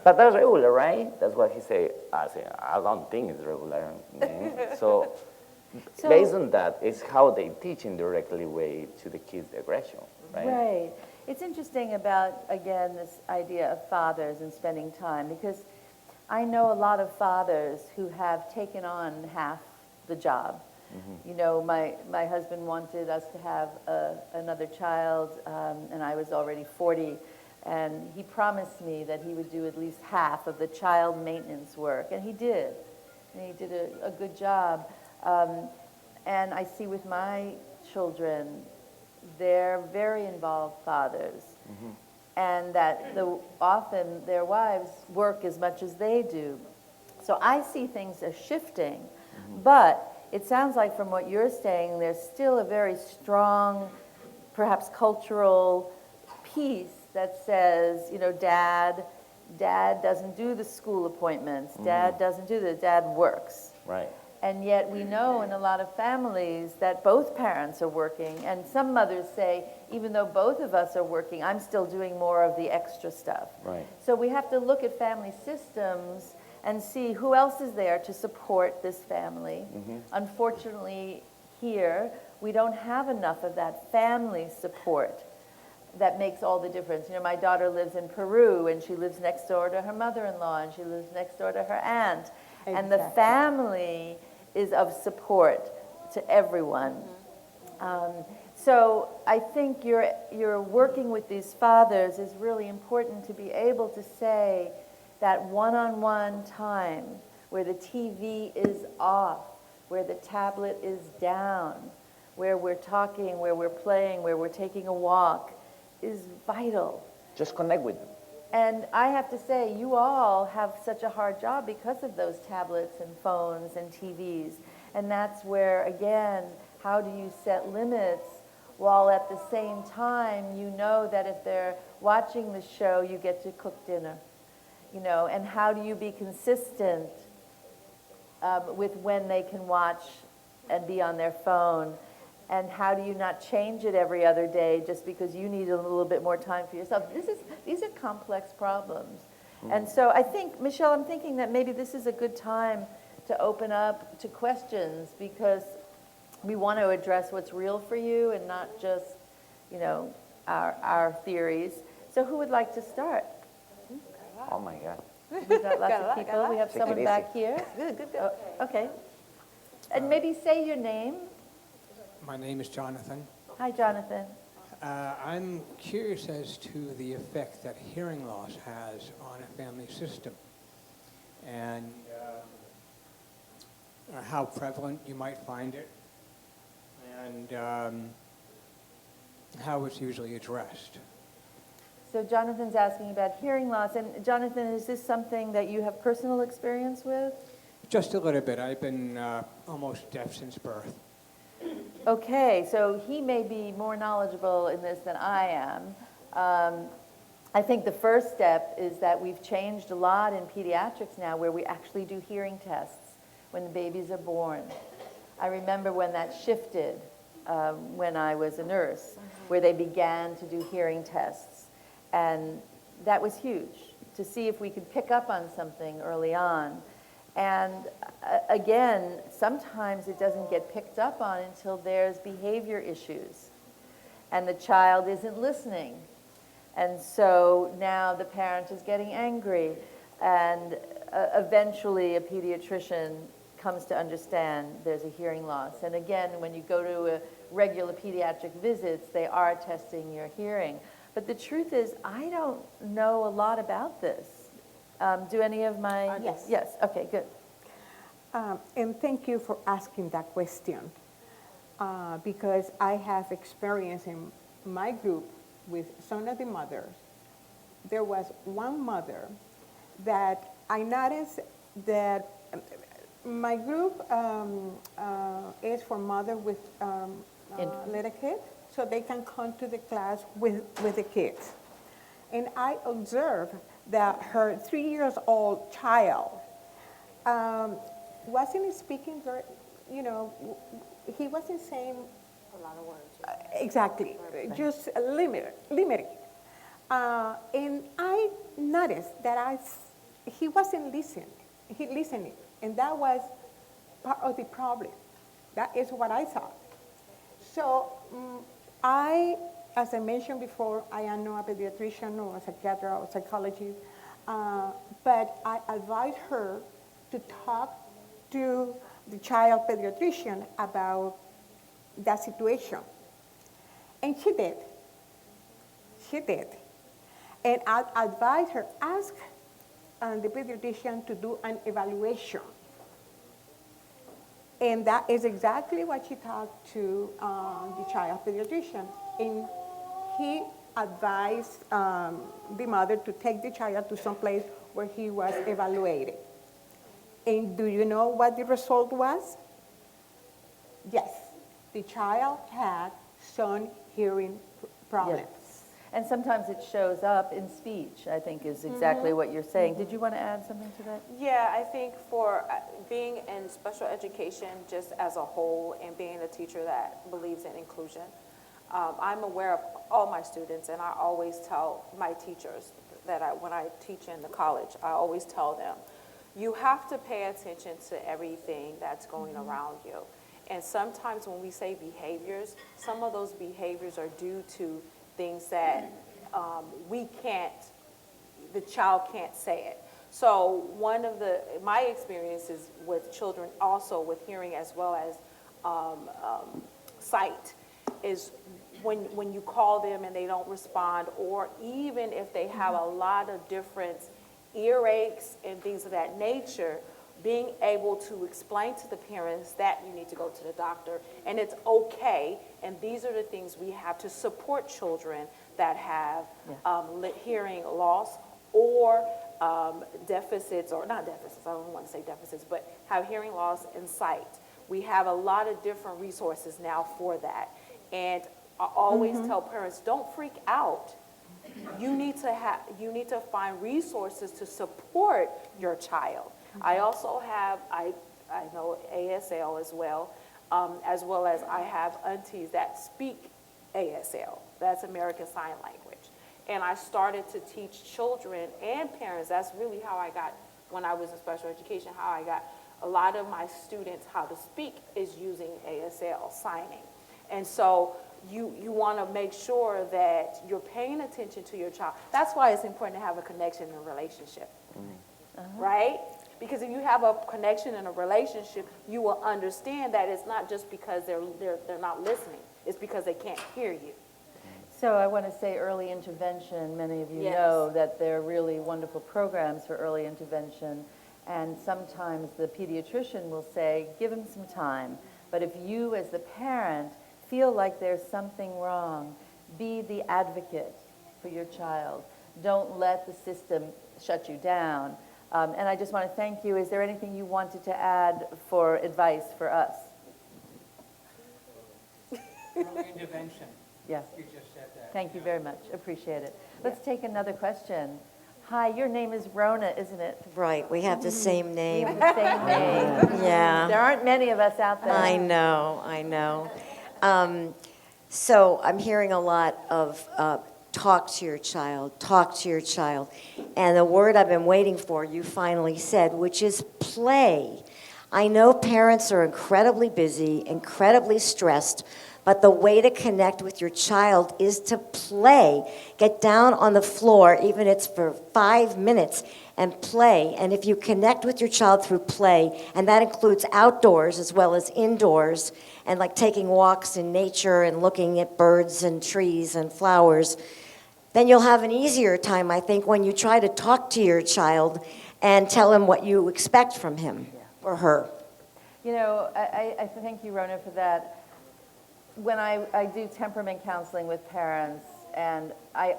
But that's regular, right? That's what he said. I say, I don't think it's regular. So based on that, it's how they teach indirectly way to the kids the aggression, right? Right. It's interesting about, again, this idea of fathers and spending time, because I know a lot of fathers who have taken on half the job. Mm-hmm. You know, my husband wanted us to have another child, and I was already 40. And he promised me that he would do at least half of the child maintenance work, and he did. And he did a good job. And I see with my children, they're very involved fathers, and that often their wives work as much as they do. So I see things as shifting, but it sounds like from what you're saying, there's still a very strong, perhaps cultural piece that says, you know, dad doesn't do the school appointments, dad doesn't do this, dad works. Right. And yet we know in a lot of families that both parents are working, and some mothers say, even though both of us are working, I'm still doing more of the extra stuff. Right. So we have to look at family systems and see who else is there to support this family. Unfortunately, here, we don't have enough of that family support that makes all the difference. You know, my daughter lives in Peru, and she lives next door to her mother-in-law, and she lives next door to her aunt. And the family is of support to everyone. So I think you're working with these fathers is really important to be able to say that one-on-one time where the TV is off, where the tablet is down, where we're talking, where we're playing, where we're taking a walk is vital. Just connect with them. And I have to say, you all have such a hard job because of those tablets and phones and TVs. And that's where, again, how do you set limits while at the same time you know that if they're watching the show, you get to cook dinner? You know, and how do you be consistent with when they can watch and be on their phone? And how do you not change it every other day just because you need a little bit more time for yourself? These are complex problems. And so I think, Michelle, I'm thinking that maybe this is a good time to open up to questions, because we want to address what's real for you and not just, you know, our theories. So who would like to start? Oh my God. We've got lots of people. We have Take it someone easy. back here. Good. Oh, okay. And maybe say your name. My name is Jonathan. Hi, Jonathan. I'm curious as to the effect that hearing loss has on a family system, and how prevalent you might find it, and how it's usually addressed. So Jonathan's asking about hearing loss. And Jonathan, is this something that you have personal experience with? Just a little bit. I've been almost deaf since birth. Okay, so he may be more knowledgeable in this than I am. I think the first step is that we've changed a lot in pediatrics now, where we actually do hearing tests when the babies are born. I remember when that shifted when I was a nurse, where they began to do hearing tests. And that was huge, to see if we could pick up on something early on. And again, sometimes it doesn't get picked up on until there's behavior issues and the child isn't listening. And so now the parent is getting angry, and eventually a pediatrician comes to understand there's a hearing loss. And again, when you go to a regular pediatric visits, they are testing your hearing. But the truth is, I don't know a lot about this. Do any of my... Yes. Yes, okay, good. And thank you for asking that question, because I have experience in my group with some of the mothers. There was one mother that I noticed that my group is for mothers with little kids, so they can come to the class with the kids. And I observed that her 3-year-old child wasn't speaking very, you know, he wasn't saying A lot of words. exactly, just limited. And I noticed that he wasn't listening, and that was part of the problem. That is what I thought. So as I mentioned before, I am not a pediatrician or a psychiatrist or psychologist, but I advise her to talk to the child pediatrician about that situation. And she did. And I advise her, ask the pediatrician to do an evaluation. And that is exactly what she talked to the child pediatrician. And he advised the mother to take the child to some place where he was evaluated. And do you know what the result was? Yes, the child had some hearing problems. Yes. And sometimes it shows up in speech, I think is exactly what you're saying. Did you want to add something to that? Yeah, I think for being in special education just as a whole and being a teacher that believes in inclusion, I'm aware of all my students, and I always tell my teachers that when I teach in the college, I always tell them, you have to pay attention to everything that's going around you. And sometimes when we say behaviors, some of those behaviors are due to things that the child can't say it. So one of my experiences with children, also with hearing as well as sight, is when you call them and they don't respond, or even if they have a lot of different earaches and things of that nature, being able to explain to the parents that you need to go to the doctor and it's okay, and these are the things we have to support children that have hearing loss or deficits, or not deficits, I don't want to say deficits, but have hearing loss and sight. We have a lot of different resources now for that. And I always tell parents, don't freak out. You need to find resources to support your child. I also have, I know ASL as well as I have aunties that speak ASL. That's American Sign Language. And I started to teach children and parents. That's really how I got, when I was in special education, how I got a lot of my students how to speak is using ASL signing. And so you want to make sure that you're paying attention to your child. That's why it's important to have a connection and a relationship, right? Because if you have a connection and a relationship, you will understand that it's not just because they're not listening. It's because they can't hear you. So I want to say early intervention. Many of you know that there are really wonderful programs for early intervention. And sometimes the pediatrician will say, give him some time. But if you as the parent feel like there's something wrong, be the advocate for your child. Don't let the system shut you down. And I just want to thank you. Is there anything you wanted to add for advice for us? Early intervention. Yes. You just said that. Thank you very much. Appreciate it. Let's take another question. Hi, your name is Rona, isn't it? Right, we have the same name. The same name. Yeah. There aren't many of us out there. I know. So I'm hearing a lot of talk to your child, talk to your child. And the word I've been waiting for, you finally said, which is play. I know parents are incredibly busy, incredibly stressed, but the way to connect with your child is to play. Get down on the floor, even if it's for 5 minutes, and play. And if you connect with your child through play, and that includes outdoors as well as indoors, and like taking walks in nature and looking at birds and trees and flowers, then you'll have an easier time, I think, when you try to talk to your child and tell him what you expect from him or her. You know, I thank you, Rona, for that. When I do temperament counseling with parents, and I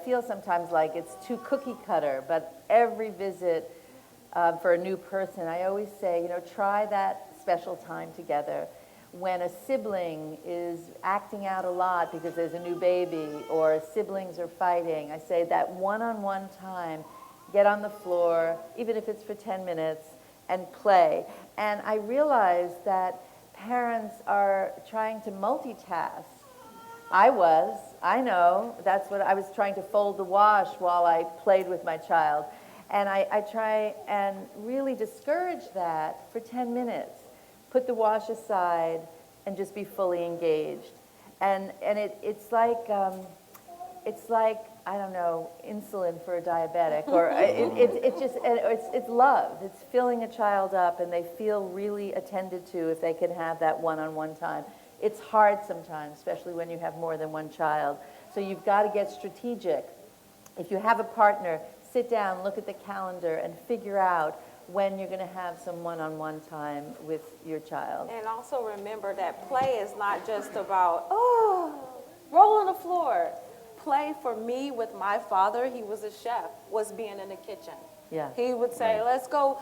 feel sometimes like it's too cookie cutter, but every visit for a new person, I always say, you know, try that special time together. When a sibling is acting out a lot because there's a new baby or siblings are fighting, I say that one-on-one time, get on the floor, even if it's for 10 minutes, and play. And I realize that parents are trying to multitask. I know, that's what I was trying to fold the wash while I played with my child. And I try and really discourage that for 10 minutes. Put the wash aside and just be fully engaged. And it's like, I don't know, insulin for a diabetic, or it's love. It's filling a child up, and they feel really attended to if they can have that one-on-one time. It's hard sometimes, especially when you have more than one child. So you've got to get strategic. If you have a partner, sit down, look at the calendar, and figure out when you're going to have some one-on-one time with your child. And also remember that play is not just about, oh, roll on the floor. Play for me with my father, he was a chef, was being in the kitchen. Yeah. He would say, let's go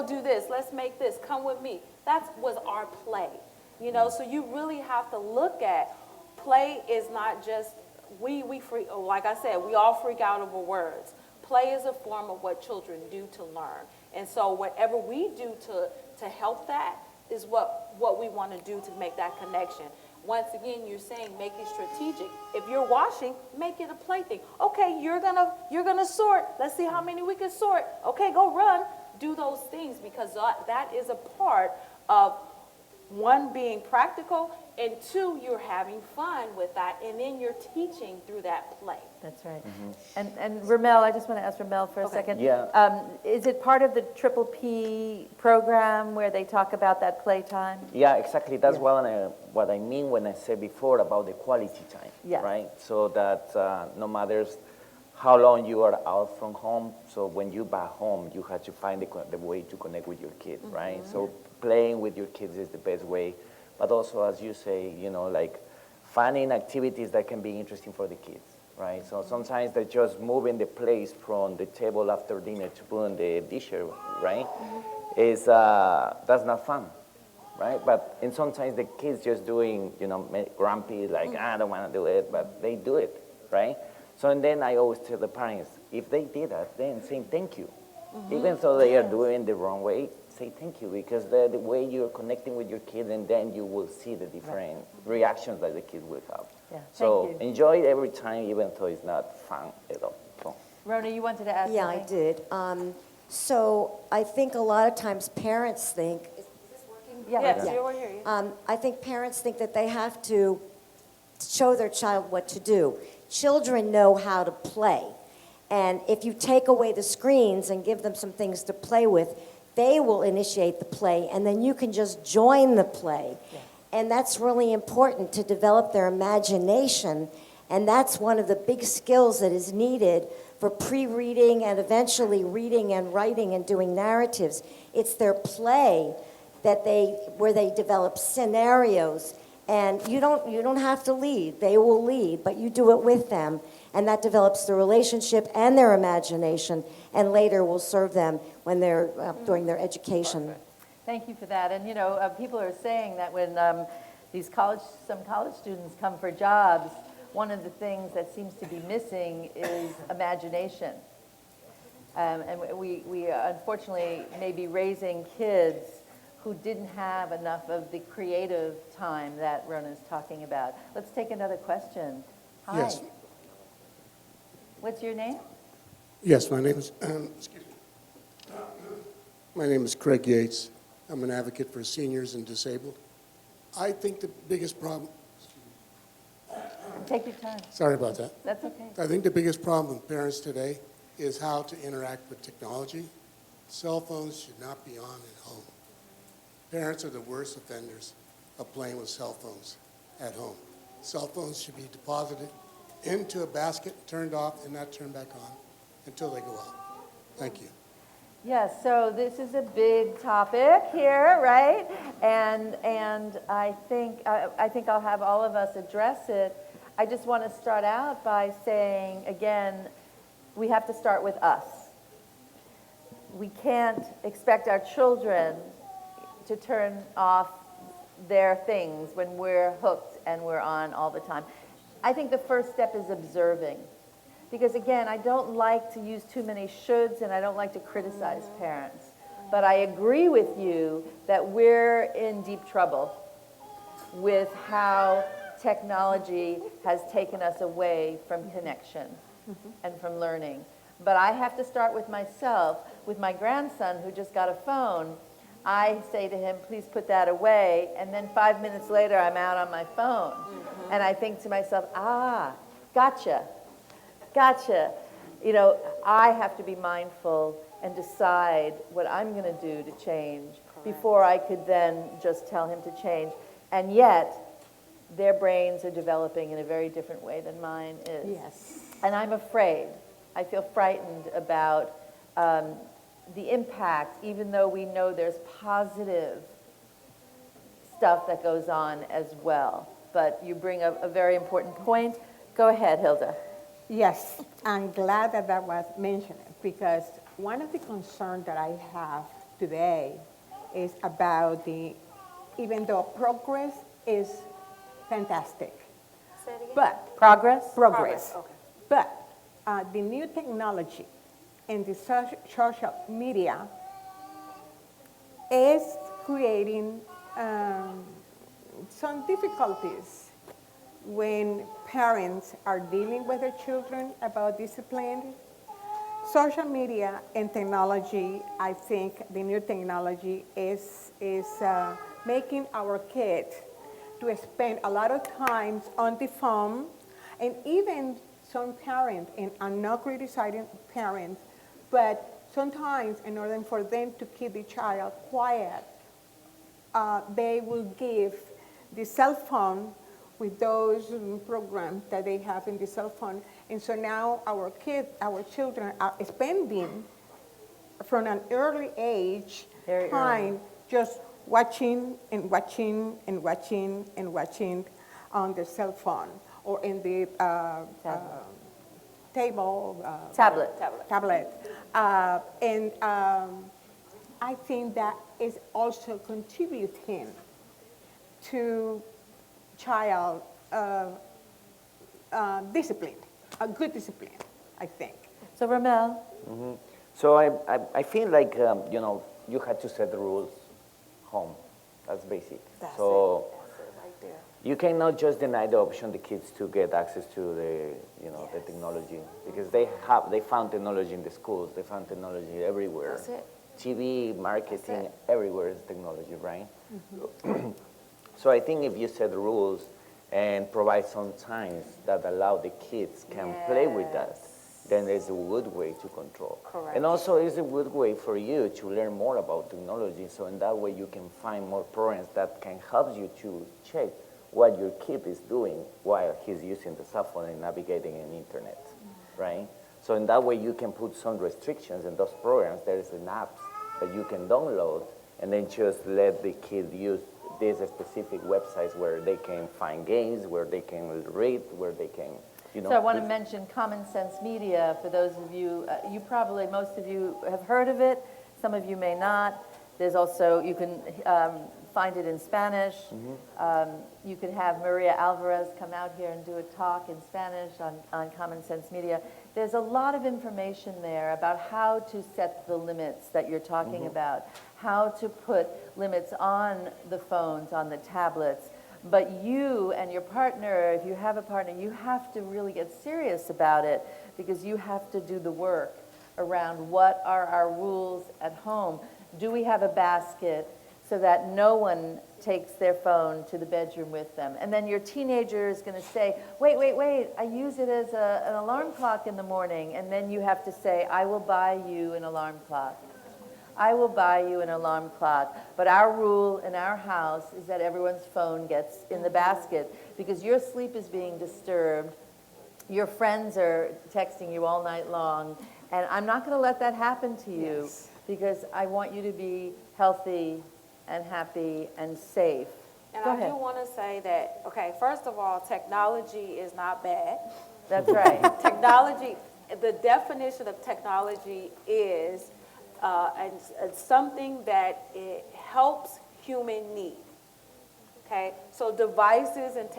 do this, let's make this, come with me. That was our play. You know, so you really have to look at play is not just, we freak, like I said, we all freak out over words. Play is a form of what children do to learn. And so whatever we do to help that is what we want to do to make that connection. Once again, you're saying make it strategic. If you're washing, make it a play thing. Okay, you're gonna sort. Let's see how many we can sort. Okay, go run. Do those things because that is a part of one, being practical, and two, you're having fun with that, and then you're teaching through that play. That's right. And Rommel, I just want to ask Rommel for a Okay. second. Yeah. Is it part of the Triple P program where they talk about that playtime? Yeah, exactly. That's Yeah. what I mean when I said before about the quality time, Yeah. right? So that no matter how long you are out from home, so when you back home, you have to find the way to connect with your kid, right? So playing with your kids is the best way. But also, as you say, you know, like finding activities that can be interesting for the kids, right? So sometimes they're just moving the plates from the table after dinner to put in the disher, right? That's not fun, right? And sometimes the kids just doing, you know, grumpy, like, I don't want to do it, but they do it, right? So and then I always tell the parents, if they did that, then say thank you. Even though they are doing the wrong way, say thank you, because the way you're connecting with your kid, and then you will see the different reactions that the kid will have. Yeah, So thank you. enjoy it every time, even though it's not fun at all. So. Rona, you wanted to ask Yeah, I something? did. So I think a lot of times parents think, is this working? Yeah. Yes, Yeah. you're here. I think parents think that they have to show their child what to do. Children know how to play. And if you take away the screens and give them some things to play with, they will initiate the play, and then you can just join the play. Yeah. And that's really important to develop their imagination. And that's one of the big skills that is needed for pre-reading and eventually reading and writing and doing narratives. It's their play where they develop scenarios. And you don't have to lead. They will lead, but you do it with them. And that develops the relationship and their imagination, and later will serve them when they're during their education. Thank you for that. And, you know, people are saying that when some college students come for jobs, one of the things that seems to be missing is imagination. And we unfortunately may be raising kids who didn't have enough of the creative time that Rona's talking about. Let's take another question. Hi. Yes. What's your name? Yes, my name is, my name is Craig Yates. I'm an advocate for seniors and disabled. I think the biggest problem, Take your time. sorry about that. That's okay. I think the biggest problem with parents today is how to interact with technology. Cell phones should not be on at home. Parents are the worst offenders of playing with cell phones at home. Cell phones should be deposited into a basket, turned off, and not turned back on until they go out. Thank you. Yes, so this is a big topic here, right? And I think I'll have all of us address it. I just want to start out by saying, again, we have to start with us. We can't expect our children to turn off their things when we're hooked and we're on all the time. I think the first step is observing. Because again, I don't like to use too many shoulds and I don't like to criticize parents. But I agree with you that we're in deep trouble with how technology has taken us away from connection and from learning. But I have to start with myself. With my grandson who just got a phone, I say to him, please put that away. And then 5 minutes later, I'm out on my phone. And I think to myself, gotcha. You know, I have to be mindful and decide what I'm going to do to change before I could then just tell him to change. And yet, their brains are developing in a very different way than mine is. Yes. And I'm afraid. I feel frightened about the impact, even though we know there's positive stuff that goes on as well. But you bring a very important point. Go ahead, Hilda. Yes, I'm glad that that was mentioned, because one of the concerns that I have today is about even though progress is fantastic, Say it again? but Progress? progress. Okay. But the new technology and the social media is creating some difficulties when parents are dealing with their children about discipline. Social media and technology, I think the new technology is making our kids to spend a lot of time on the phone, and even some parents, and I'm not criticizing parents, but sometimes in order for them to keep the child quiet, they will give the cell phone with those programs that they have in the cell phone. And so now our children are spending from an early age Very time just watching and watching and watching and watching on the cell phone or in the tablet. And I think that is also contributing to child discipline, a good discipline, I think. So Rommel, So I feel like, you had to set the rules home. That's basic. That's so it. That's it right there. you cannot just deny the option the kids to get access to the technology, because they found technology in the schools, they found technology everywhere. That's it. TV, marketing, it. everywhere is technology, right? So I think if you set the rules and provide some times that allow the kids can play with that, then there's a good way to control. Correct. And also it's a good way for you to learn more about technology, so in that way you can find more programs that can help you to check what your kid is doing while he's using the cell phone and navigating in internet, right? So in that way you can put some restrictions in those programs. There's an app that you can download and then just let the kid use these specific websites where they can find games, where they can read, where they can, so I want to mention Common Sense Media. For those of you, most of you have heard of it. Some of you may not. There's also, you can find it in Spanish. You could have Maria Alvarez come out here and do a talk in Spanish on Common Sense Media. There's a lot of information there about how to set the limits that you're talking about, how to put limits on the phones, on the tablets. But you and your partner, if you have a partner, you have to really get serious about it, because you have to do the work around what are our rules at home. Do we have a basket so that no one takes their phone to the bedroom with them? And then your teenager is going to say, wait, I use it as an alarm clock in the morning. And then you have to say, I will buy you an alarm clock. I will buy you an alarm clock. But our rule in our house is that everyone's phone gets in the basket, because your sleep is being disturbed. Your friends are texting you all night long. And I'm not going to let that happen to you, because I want you to be healthy and happy and safe. And Go I ahead. do want to say that, okay, first of all, technology is not bad. That's right. Technology, the definition of technology is something that it helps human need. Okay, so devices and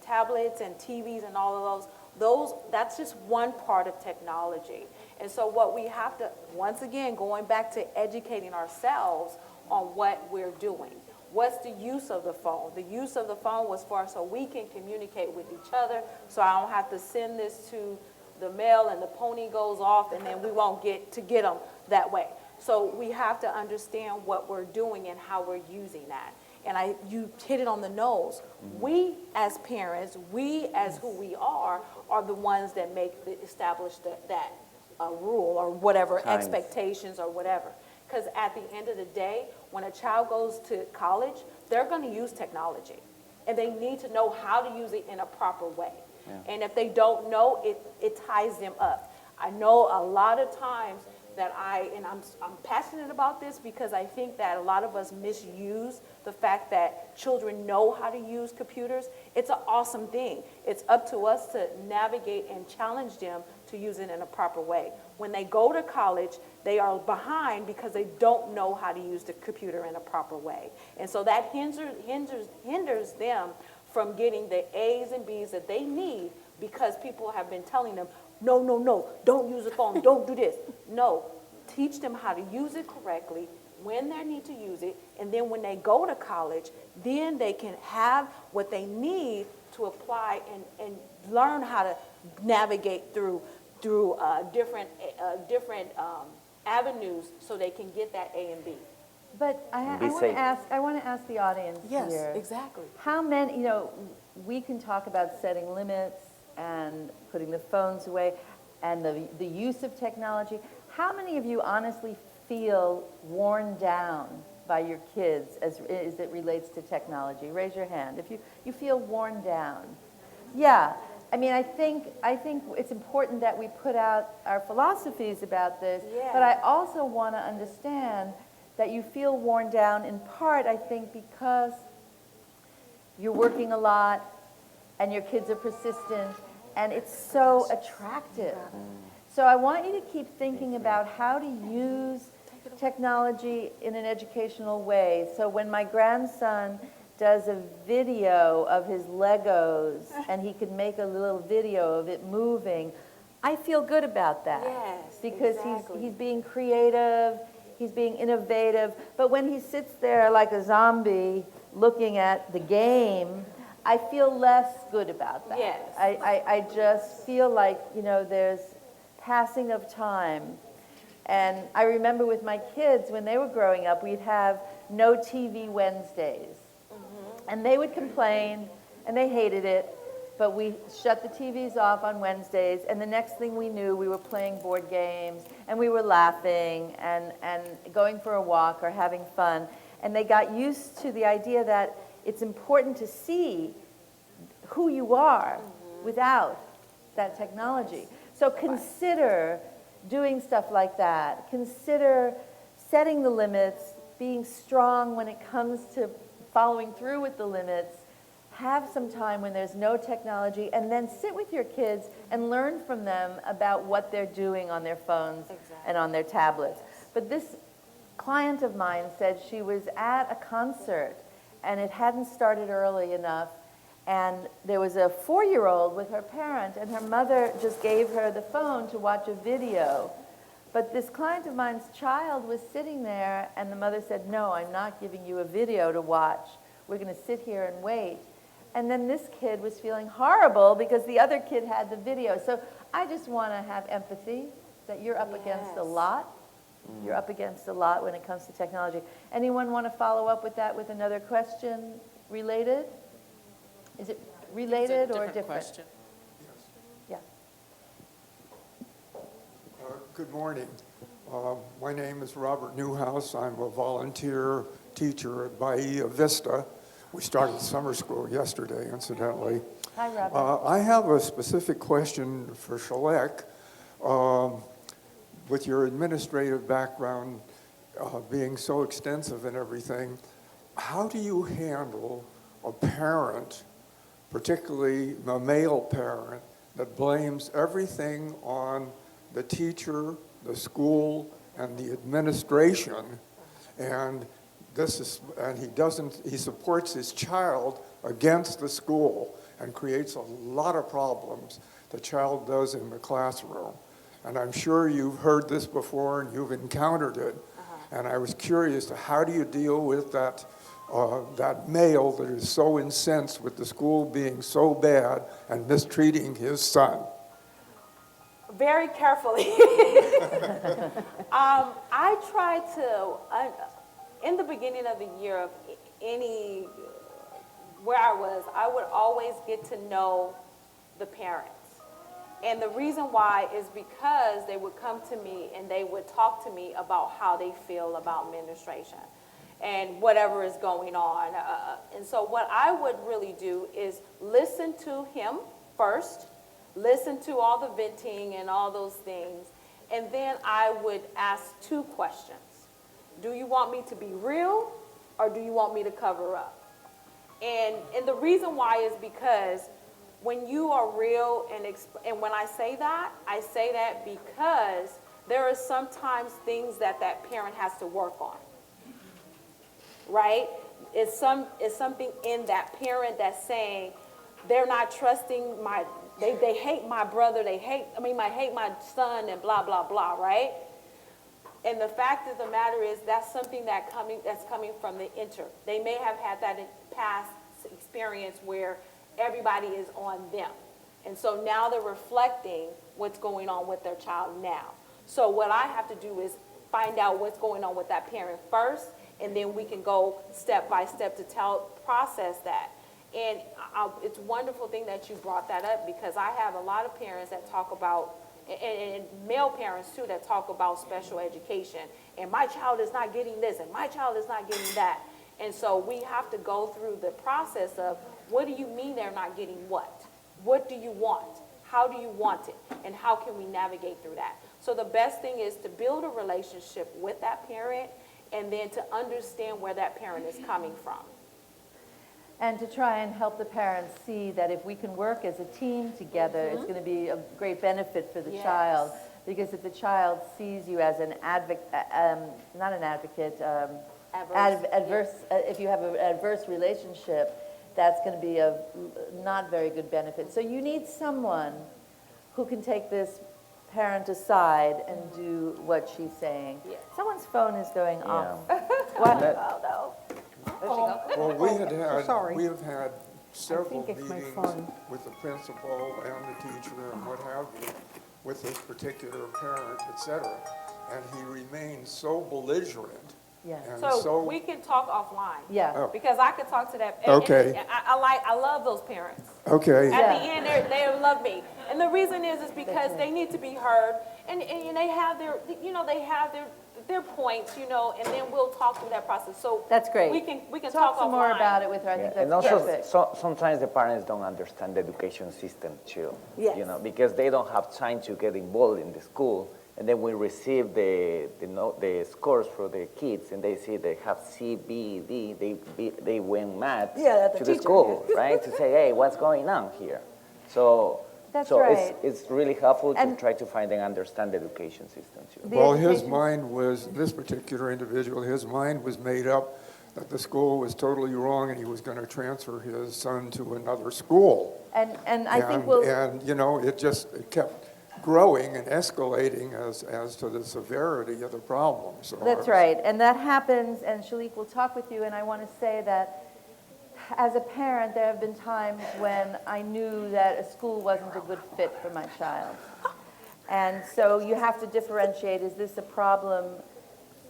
tablets and TVs and all of those, that's just one part of technology. And so what we have to, once again, going back to educating ourselves on what we're doing. What's the use of the phone? The use of the phone was for so we can communicate with each other, so I don't have to send this to the mail and the pony goes off and then we won't get them that way. So we have to understand what we're doing and how we're using that. And you hit it on the nose. We as parents, we as who we are the ones that establish that rule or whatever, expectations or whatever. Because at the end of the day, when a child goes to college, they're going to use technology. And they need to know how to use it in a proper way. Yeah. And if they don't know, it ties them up. I know a lot of times that I'm passionate about this because I think that a lot of us misuse the fact that children know how to use computers. It's an awesome thing. It's up to us to navigate and challenge them to use it in a proper way. When they go to college, they are behind because they don't know how to use the computer in a proper way. And so that hinders them from getting the A's and B's that they need because people have been telling them, no, no, no, don't use a phone, don't do this. No, teach them how to use it correctly, when they need to use it, and then when they go to college, then they can have what they need to apply and learn how to navigate through different avenues so they can get that A and B. But I Be want safe. to ask the audience here. Exactly. How many, we can talk about setting limits and putting the phones away and the use of technology. How many of you honestly feel worn down by your kids as it relates to technology? Raise your hand if you feel worn down. Yeah, I mean, I think it's important that we put out our philosophies about this, Yeah. but I also want to understand that you feel worn down in part, I think, because you're working a lot and your kids are persistent and it's so attractive. So I want you to keep thinking about how to use technology in an educational way. So when my grandson does a video of his Legos and he can make a little video of it moving, I feel good about that. Yes, because exactly. he's being creative, he's being innovative, but when he sits there like a zombie looking at the game, I feel less good about that. Yes. I just feel like, there's passing of time. And I remember with my kids, when they were growing up, we'd have no TV Wednesdays. And they would complain, and they hated it, but we shut the TVs off on Wednesdays, and the next thing we knew, we were playing board games, and we were laughing, and going for a walk or having fun. And they got used to the idea that it's important to see who you are without that technology. So consider doing stuff like that. Consider setting the limits, being strong when it comes to following through with the limits. Have some time when there's no technology, and then sit with your kids and learn from them about what they're doing on their phones and on their tablets. But this client of mine said she was at a concert and it hadn't started early enough, and there was a 4-year-old with her parent, and her mother just gave her the phone to watch a video. But this client of mine's child was sitting there, and the mother said, no, I'm not giving you a video to watch. We're going to sit here and wait. And then this kid was feeling horrible because the other kid had the video. So I just want to have empathy that you're up against a lot. You're up against a lot when it comes to technology. Anyone want to follow up with that with another question related? Is it related or different? Question. Yeah. Good morning. My name is Robert Newhouse. I'm a volunteer teacher at Bahia Vista. We started summer school yesterday, incidentally. Hi, Robert. I have a specific question for Shalek. With your administrative background being so extensive and everything, how do you handle a parent, particularly a male parent, that blames everything on the teacher, the school, and the administration, and he supports his child against the school and creates a lot of problems the child does in the classroom. And I'm sure you've heard this before and you've encountered it. And I was curious to how do you deal with that male that is so incensed with the school being so bad and mistreating his son? Very carefully. I try to, in the beginning of the year of where I would always get to know the parents. And the reason why is because they would come to me and they would talk to me about how they feel about administration and whatever is going on. And so what I would really do is listen to him first, listen to all the venting and all those things, And then I would ask 2 questions. Do you want me to be real, or do you want me to cover up? And the reason why is because when you are real, and when I say that because there are sometimes things that parent has to work on, right? It's something in that parent that's saying they're not trusting they hate my brother, they hate my son, and blah, blah, blah, right? And the fact of the matter is that's something that's coming from the They may have had that in past experience where everybody is on them. And so now they're reflecting what's going on with their child now. So what I have to do is find out what's going on with that parent first, and then we can go step by step to process that. And it's a wonderful thing that you brought that up, because I have a lot of parents that talk about, and male parents too, that talk about special education. And my child is not getting this, and my child is not getting that. And so we have to go through the process of, what do you mean they're not getting what? What do you want? How do you want it? And how can we navigate through that? So the best thing is to build a relationship with that parent, and then to understand where that parent is coming from. And to try and help the parents see that if we can work as a team together, it's going to be a great benefit for the child. Because if the child sees you as an advocate, not an advocate, if you have an adverse relationship, that's going to be a not very good benefit. So you need someone who can take this parent aside and do what she's saying. Someone's phone is going off. What? Oh, no. Well, we have had I several think it's my meetings phone. with the principal and the teacher and what have you, with this particular parent, et cetera, and he remains so belligerent. Yeah. And So we can talk offline. Yeah. Oh. Because I could talk to that. Okay. And I love those parents. Okay. At the end, they love me. And the reason is because they need to be heard, and they have their points, and then we'll talk through that process. So That's great. We can Talk talk some more offline. about it with her. I think And that's also, perfect. sometimes the parents don't understand the education system too. Yes. Because they don't have time to get involved in the school, and then we receive the scores for the kids, and they see they have C, B, D, they went mad to the school, right? To say, hey, what's going on here? So That's so right. it's really helpful to And- try to find and understand the education system too. Well, his education- mind was, this particular individual, his mind was made up that the school was totally wrong and he was going to transfer his son to another school. And I think it kept growing and escalating as to the severity of the problem. So That's right, and that happens, and Shalek will talk with you, and I want to say that as a parent, there have been times when I knew that a school wasn't a good fit for my child. And so you have to differentiate, is this a problem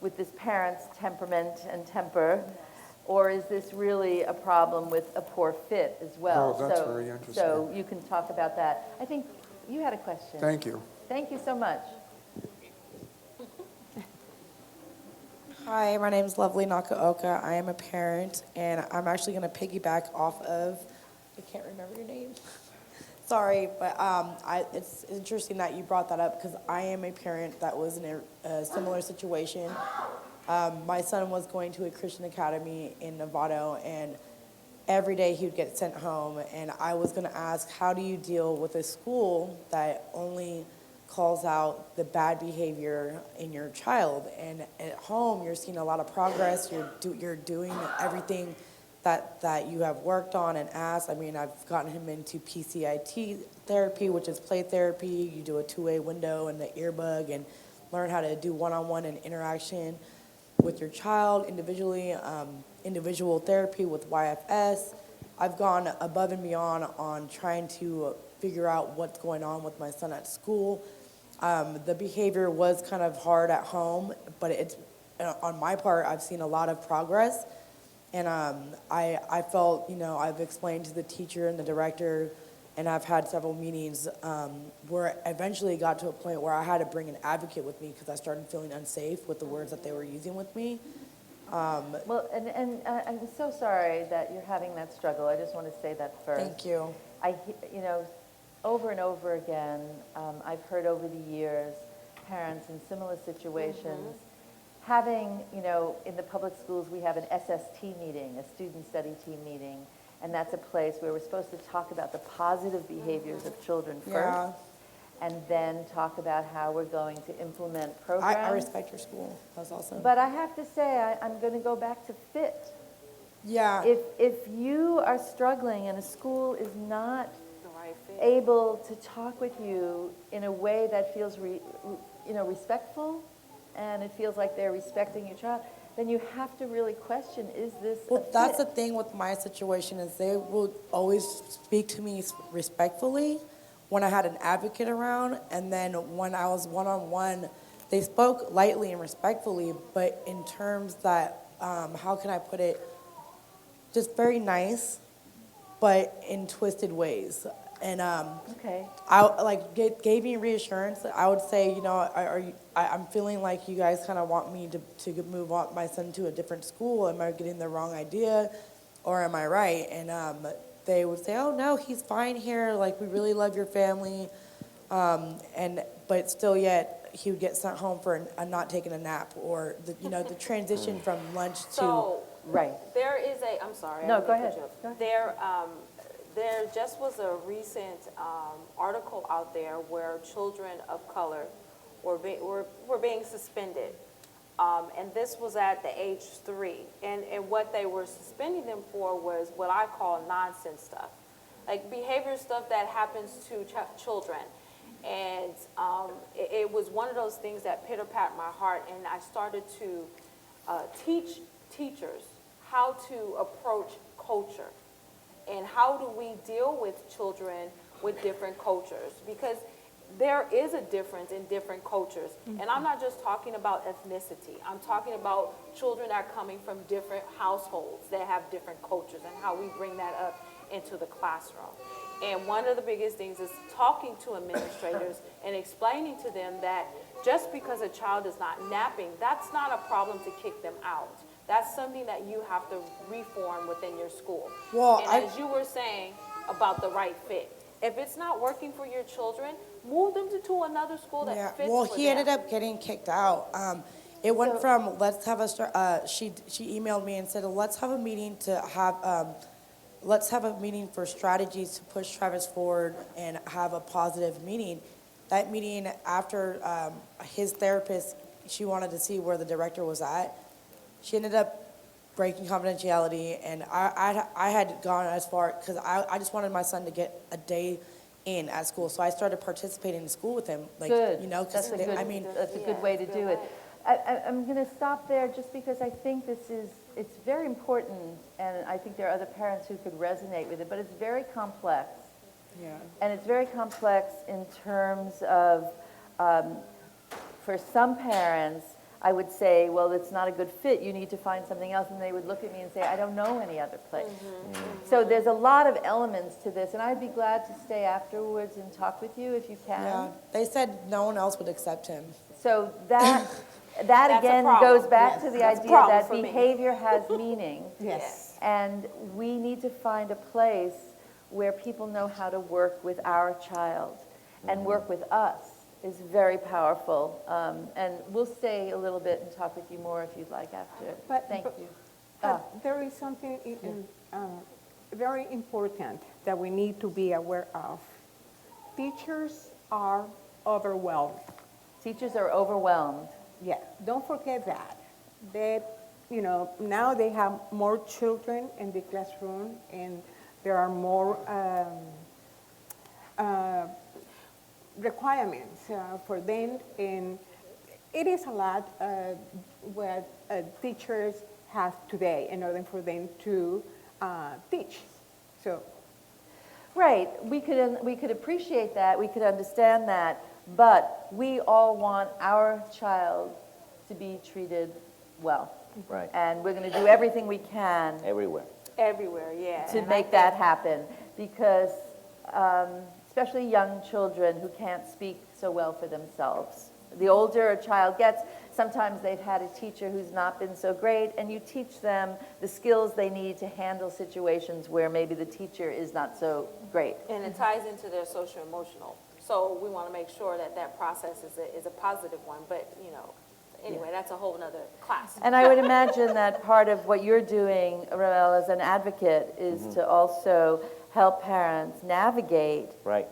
with this parent's temperament and temper, or is this really a problem with a poor fit as well? Oh, that's very interesting. So you can talk about that. I think you had a question. Thank you. Thank you so much. Hi, my name is Lovely Nakaoka. I am a parent, and I'm actually going to piggyback off of, I can't remember your name. Sorry, but it's interesting that you brought that up, because I am a parent that was in a similar situation. My son was going to a Christian academy in Novato, and every day he would get sent home, and I was going to ask, how do you deal with a school that only calls out the bad behavior in your child, and at home you're seeing a lot of progress, you're doing everything that you have worked on and asked. I mean, I've gotten him into PCIT therapy, which is play therapy. You do a two-way window and the earbud, and learn how to do one-on-one and interaction with your child individually, individual therapy with YFS. I've gone above and beyond on trying to figure out what's going on with my son at school. The behavior was kind of hard at home, but it's, on my part, I've seen a lot of progress. And I felt, I've explained to the teacher and the director, and I've had several meetings where I eventually got to a point where I had to bring an advocate with me because I started feeling unsafe with the words that they were using with me. Well, and I'm so sorry that you're having that struggle. I just want to say that first. Thank you. Over and over again, I've heard over the years parents in similar situations. Having, in the public schools, we have an SST meeting, a student study team meeting, and that's a place where we're supposed to talk about the positive behaviors of children first, Yeah. and then talk about how we're going to implement programs. I respect your school. That's awesome. But I have to say, I'm going to go back to fit. Yeah. If you are struggling and a school is not able to talk with you in a way that feels respectful, and it feels like they're respecting your child, then you have to really question, is this a Well, that's the fit? thing with my situation is they will always speak to me respectfully when I had an advocate around, and then when I was one-on-one, they spoke lightly and respectfully, but in terms that, how can I put it, just very nice, but in twisted ways. And Okay. gave me reassurance. I would say, I'm feeling like you guys kind of want me to move on my son to a different school. Am I getting the wrong idea, or am I right? And they would say, oh no, he's fine here. Like, we really love your family, but still yet he would get sent home for not taking a nap, or the transition from lunch to. So, Right. there is I'm sorry. I No, didn't go mean to ahead. cut you off. There just was a recent article out there where children of color were being suspended. And this was at the age 3. And what they were suspending them for was what I call nonsense stuff, like behavior stuff that happens to children. And it was one of those things that pitter-pat my heart, and I started to teach teachers how to approach culture. And how do we deal with children with different cultures? Because there is a difference in different cultures. And I'm not just talking about ethnicity. I'm talking about children that are coming from different households that have different cultures, and how we bring that up into the classroom. And one of the biggest things is talking to administrators and explaining to them that just because a child is not napping, that's not a problem to kick them out. That's something that you have to reform within your school. Well, and as you were saying about the right fit, if it's not working for your children, move them to another school that fits Well, for he them. ended up getting kicked out. It went from let's have she emailed me and said, let's have a meeting for strategies to push Travis forward and have a positive meeting. That meeting, after his therapist, she wanted to see where the director was at. She ended up breaking confidentiality, and I had gone as far, because I just wanted my son to get a day in at school, so I started participating in school with him. Good. Because That's a good way to do it. I'm going to stop there just because I think it's very important, and I think there are other parents who could resonate with it, but it's very complex. Yeah. And it's very complex in terms of, for some parents, I would say, well, it's not a good fit. You need to find something else. And they would look at me and say, I don't know any other place. So there's a lot of elements to this. And I'd be glad to stay afterwards and talk with you if you can. Yeah, they said no one else would accept him. So that That's a again problem. goes back to the That's a idea problem that for me. behavior has meaning. Yes. And we need to find a place where people know how to work with our child and work with us. Is very powerful, and we'll stay a little bit and talk with you more if you'd like after. Thank you. There is something very important that we need to be aware of. Teachers are overwhelmed. Teachers are overwhelmed. Yeah, don't forget that. Now they have more children in the classroom, and there are more requirements for them, and it is a lot what teachers have today in order for them to teach. So, Right, we could appreciate that, we could understand that, but we all want our child to be treated well. Right. And we're going to do everything we can Everywhere. Everywhere, yeah. to And I make think- that happen, because especially young children who can't speak so well for themselves. The older a child gets, sometimes they've had a teacher who's not been so great, and you teach them the skills they need to handle situations where maybe the teacher is not so great. And it ties into their social-emotional So we want to make sure that that process is a positive one. But, you know, anyway, that's a whole nother class. And I would imagine that part of what you're doing, Rommel, as an advocate, is to also help parents navigate Right.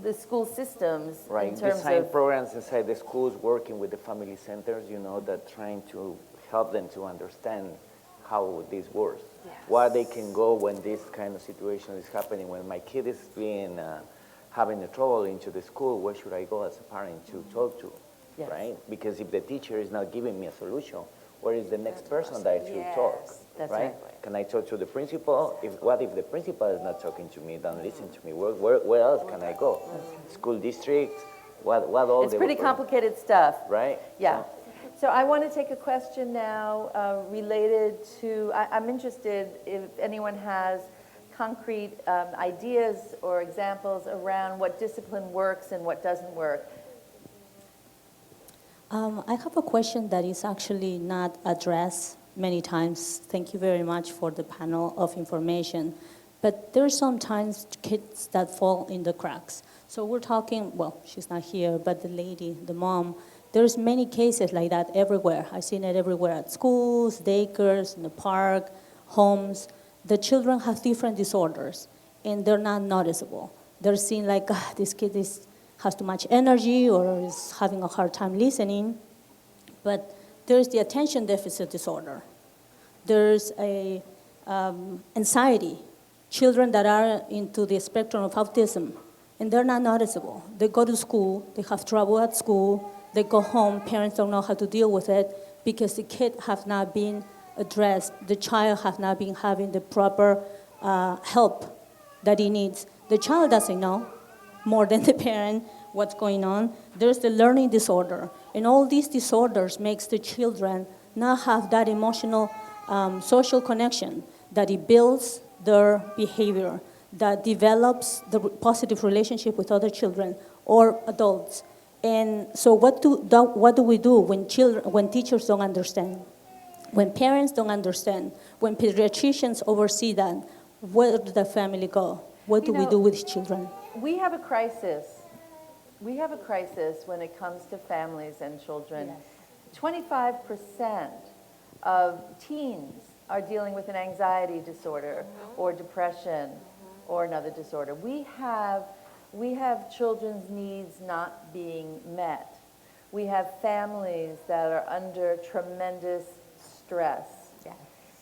the school systems Right, in terms design of. programs inside the schools, working with the family centers, you know, that trying to help them to understand how this works. Yes. Where they can go when this kind of situation is happening. When my kid is having a trouble into the school, where should I go as a parent to talk to, Yes. right? Because if the teacher is not giving me a solution, where is the next person that I should talk, That's right? right. Can I talk to the principal? What if the principal is not talking to me, don't listen to me? Where else can I go? School district, what all It's the pretty complicated stuff. right? Yeah. So I want to take a question now related to, I'm interested if anyone has concrete ideas or examples around what discipline works and what doesn't work. I have a question that is actually not addressed many times. Thank you very much for the panel of information. But there are sometimes kids that fall in the cracks. So we're talking, well, she's not here, but the lady, the mom, there's many cases like that everywhere. I've seen it everywhere at schools, daycares, in the park, homes. The children have different disorders, and they're not noticeable. They're seen like, this kid has too much energy or is having a hard time listening. But there's the attention deficit disorder. There's a anxiety. Children that are into the spectrum of autism, and they're not noticeable. They go to school, they have trouble at school, they go home, parents don't know how to deal with it because the kid have not been addressed, the child have not been having the proper help that he needs. The child doesn't know more than the parent what's going on. There's the learning disorder, and all these disorders makes the children not have that emotional social connection that it builds their behavior, that develops the positive relationship with other children or adults. And so what do we do when teachers don't understand, when parents don't understand, when pediatricians oversee that? Where does the family go? What do we do with children? We have a crisis. We have a crisis when it comes to families and children. 25% of teens are dealing with an anxiety disorder or depression or another disorder. We have children's needs not being met. We have families that are under tremendous stress. Yes.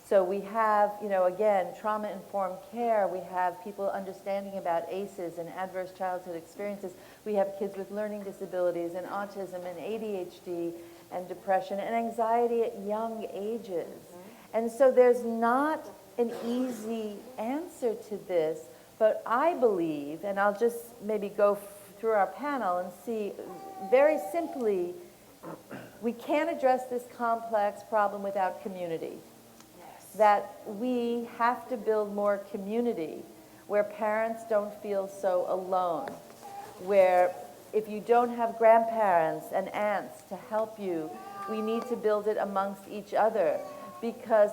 So we have, again, trauma-informed care. We have people understanding about ACEs and adverse childhood experiences. We have kids with learning disabilities and autism and ADHD and depression and anxiety at young ages. And so there's not an easy answer to this, but I believe, and I'll just maybe go through our panel and see, very simply, we can't address this complex problem without community. Yes. That we have to build more community where parents don't feel so alone, where if you don't have grandparents and aunts to help you, we need to build it amongst each other, because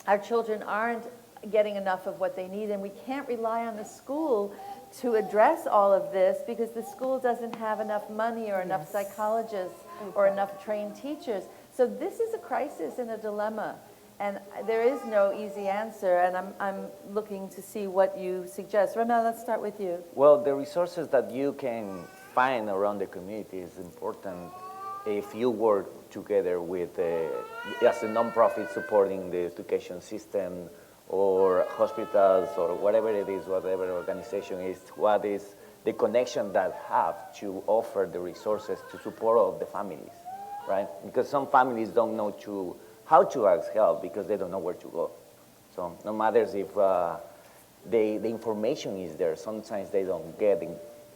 our children aren't getting enough of what they need, and we can't rely on the school to address all of this because the school doesn't have enough money or enough psychologists or enough trained teachers. So this is a crisis and a dilemma, and there is no easy answer, and I'm looking to see what you suggest. Rommel, let's start with you. Well, the resources that you can find around the community is important if you work together with, as a nonprofit supporting the education system or hospitals or whatever it is, whatever organization is, what is the connection that have to offer the resources to support all of the families, right? Because some families don't know how to ask help because they don't know where to go. So no matter if the information is there, sometimes they don't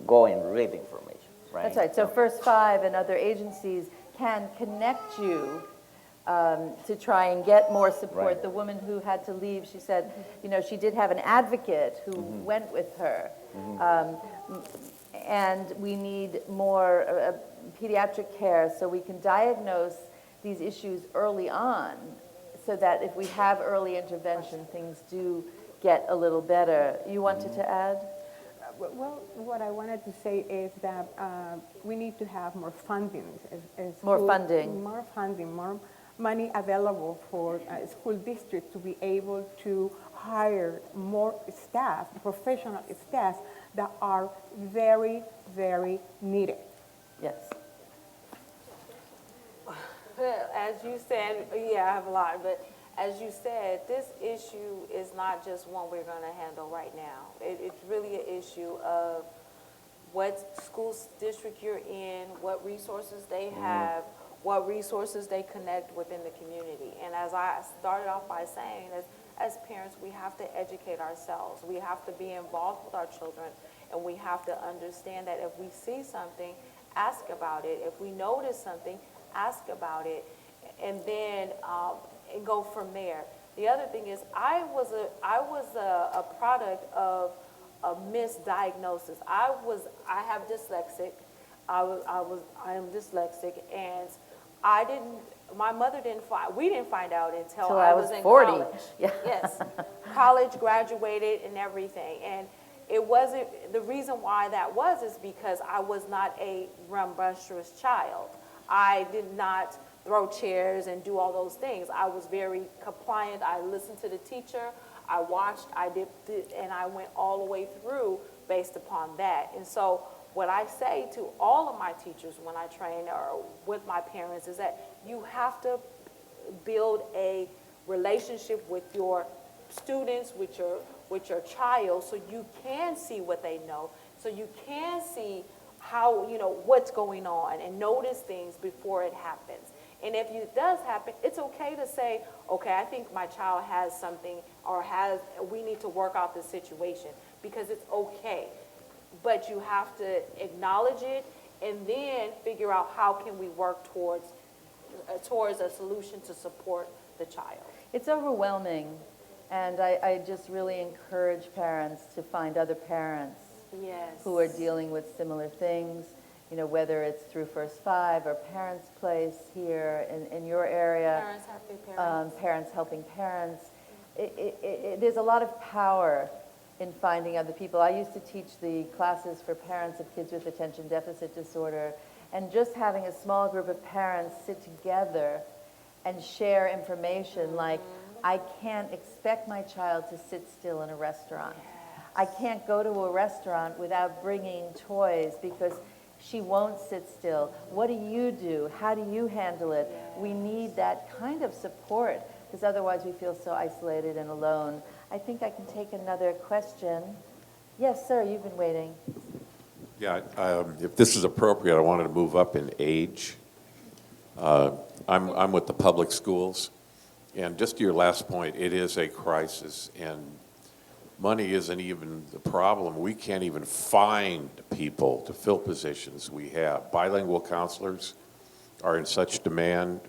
go and read the information, right? That's right. So First Five and other agencies can connect you to try and get more support. Right. The woman who had to leave, she said, she did have an advocate who went with her. And we need more pediatric care so we can diagnose these issues early on, so that if we have early intervention, things do get a little better. You wanted to add? Well, what I wanted to say is that we need to have more funding. More School- funding. More funding, more money available for school districts to be able to hire more staff, professional staff that are very, very needed. Yes. As you said, yeah, I have a lot, but as you said, this issue is not just one we're going to handle right now. It's really an issue of what school district you're in, what resources they have, what resources they connect within the community. And as I started off by saying, as parents, we have to educate ourselves. We have to be involved with our children, and we have to understand that if we see something, ask about it. If we notice something, ask about it, and then and go from there. The other thing is, I was a product of a misdiagnosis. I have dyslexic. I am dyslexic, and my mother we didn't find out until I was in 40. college. Yeah. Yes, college, graduated, and everything. And it wasn't, the reason why that was is because I was not a rambunctious child. I did not throw chairs and do all those things. I was very compliant. I listened to the teacher. I watched, I did, and I went all the way through based upon that. And so what I say to all of my teachers when I train or with my parents is that you have to build a relationship with your students, with your child, so you can see what they know, so you can see how, what's going on and notice things before it happens. And if it does happen, it's okay to say, okay, I think my child has something or we need to work out this situation, because it's okay. But you have to acknowledge it and then figure out how can we work towards a solution to support the child. It's overwhelming, and I just really encourage parents to find other parents Yes. who are dealing with similar things, whether it's through First Five or Parents Place here in your area. Parents helping parents. Parents helping parents. There's a lot of power in finding other people. I used to teach the classes for parents of kids with attention deficit disorder, and just having a small group of parents sit together and share information like, I can't expect my child to sit still in a restaurant. I can't go to a restaurant without bringing toys because she won't sit still. What do you do? How do you handle it? We need that kind of support, because otherwise we feel so isolated and alone. I think I can take another question. Yes, sir, you've been waiting. Yeah, if this is appropriate, I wanted to move up in age. I'm with the public schools, and just to your last point, it is a crisis, and money isn't even the problem. We can't even find people to fill positions we have. Bilingual counselors are in such demand.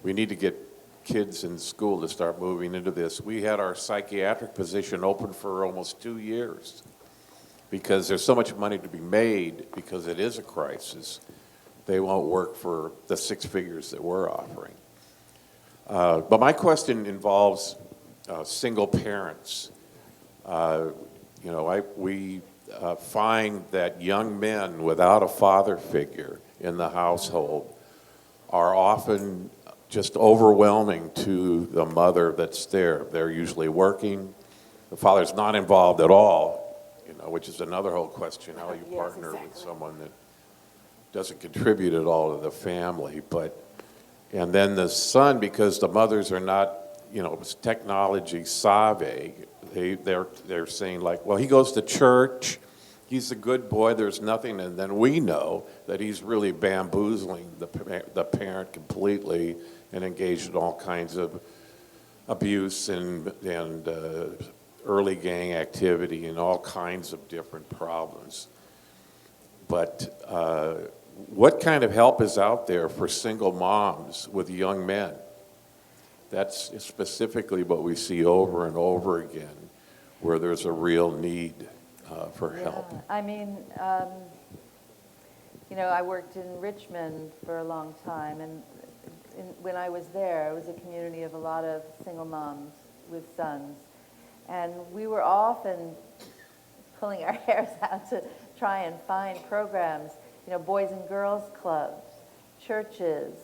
We need to get kids in school to start moving into this. We had our psychiatric position open for almost 2 years because there's so much money to be made because it is a crisis. They won't work for the 6 figures that we're offering. But my question involves single parents. We find that young men without a father figure in the household are often just overwhelming to the mother that's there. They're usually working. The father's not involved at all, which is another whole question, how you Yes, partner exactly. with someone that doesn't contribute at all to the family. And then the son, because the mothers are not, technology savvy, they're saying like, well, he goes to church, he's a good boy, there's nothing, and then we know that he's really bamboozling the parent completely and engaged in all kinds of abuse and early gang activity and all kinds of different problems. But what kind of help is out there for single moms with young men? That's specifically what we see over and over again, where there's a real need for help. I mean, I worked in Richmond for a long time, and when I was there, it was a community of a lot of single moms with sons. And we were often pulling our hairs out to try and find programs, Boys and Girls Clubs, churches.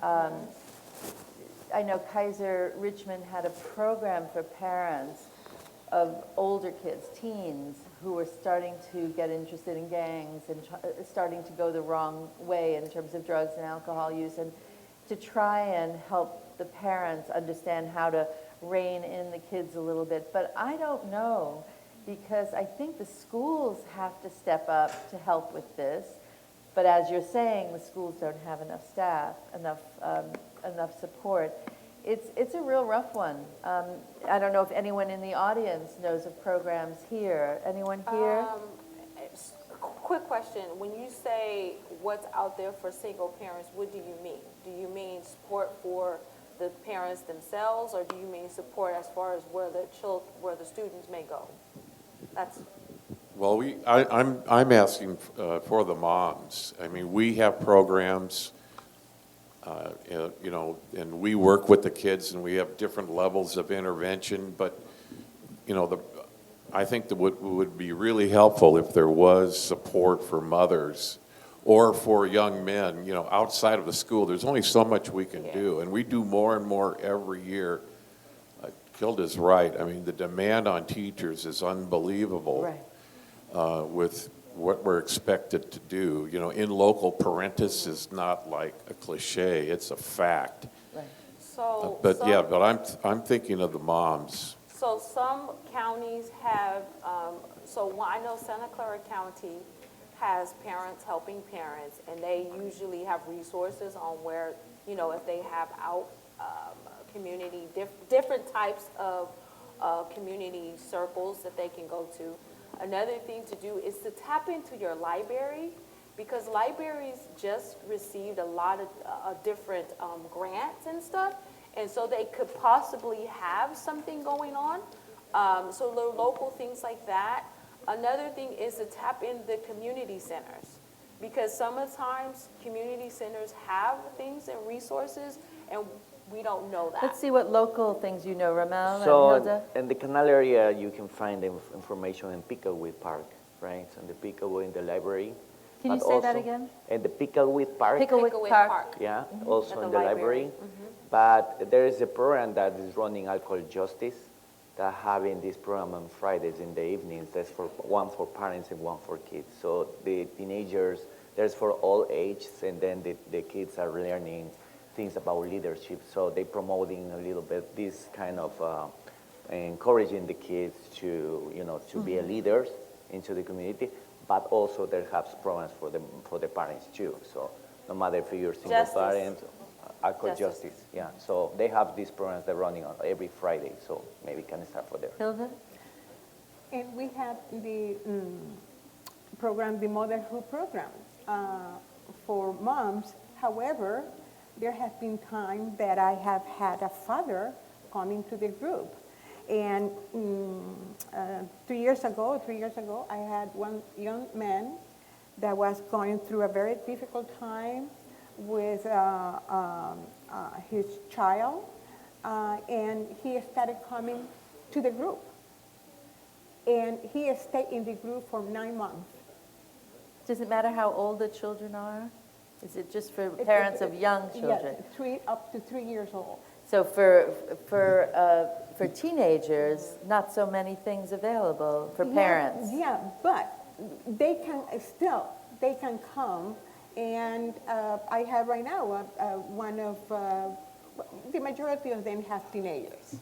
I know Kaiser Richmond had a program for parents of older kids, teens, who were starting to get interested in gangs and starting to go the wrong way in terms of drugs and alcohol use, and to try and help the parents understand how to rein in the kids a little bit. But I don't know, because I think the schools have to step up to help with this. But as you're saying, the schools don't have enough staff, enough support. It's a real rough one. I don't know if anyone in the audience knows of programs here. Anyone here? Quick question. When you say what's out there for single parents, what do you mean? Do you mean support for the parents themselves, or do you mean support as far as where the students may go? Well, I'm asking for the moms. I mean, we have programs, and we work with the kids, and we have different levels of intervention. But, I think that what would be really helpful if there was support for mothers or for young men, outside of the school. There's only so much we can do, and we do more and more every year. Hilda's right. I mean, the demand on teachers is unbelievable. Right. With what we're expected to do. In local parentis is not like a cliche, it's a fact. Right. But I'm thinking of the moms. So some counties have, I know Santa Clara County has Parents Helping Parents, and they usually have resources on where, if they have community, different types of community circles that they can go to. Another thing to do is to tap into your library, because libraries just received a lot of different grants and stuff, and so they could possibly have something going on. So the local things like that. Another thing is to tap in the community centers, because sometimes community centers have things and resources, and we don't know that. Let's see what local things you know, Rommel and So Hilda. in the Canal area, you can find the information in Pickleweed Park, right? So in the Pickleweed in the library. Can you but say that also again? In the Pickleweed Park. Pickleweed Park. Yeah, Mm-hmm. also At in the the library. library. But there is a program that is running Alcohol Justice, that having this program on Fridays in the evenings. That's one for parents and one for kids. So the teenagers, there's for all ages, and then the kids are learning things about leadership. So they promoting a little bit this kind of encouraging the kids to, to be a leaders into the community, but also they have programs for the parents too. So no matter if you're single Justice. parent, Alcohol Justice, yeah. So they have these programs they're running on every Friday. So maybe can start for there. Hilda? And we have the program, the Motherhood program for moms. However, there have been times that I have had a father come into the group. And 3 years ago, I had one young man that was going through a very difficult time with his child, and he started coming to the group. And he stayed in the group for 9 months. Does it matter how old the children are? Is it just for parents of young children? Yes, up to 3 years old. So for teenagers, not so many things available for parents. Yeah, but they can come, and I have right now the majority of them have teenagers.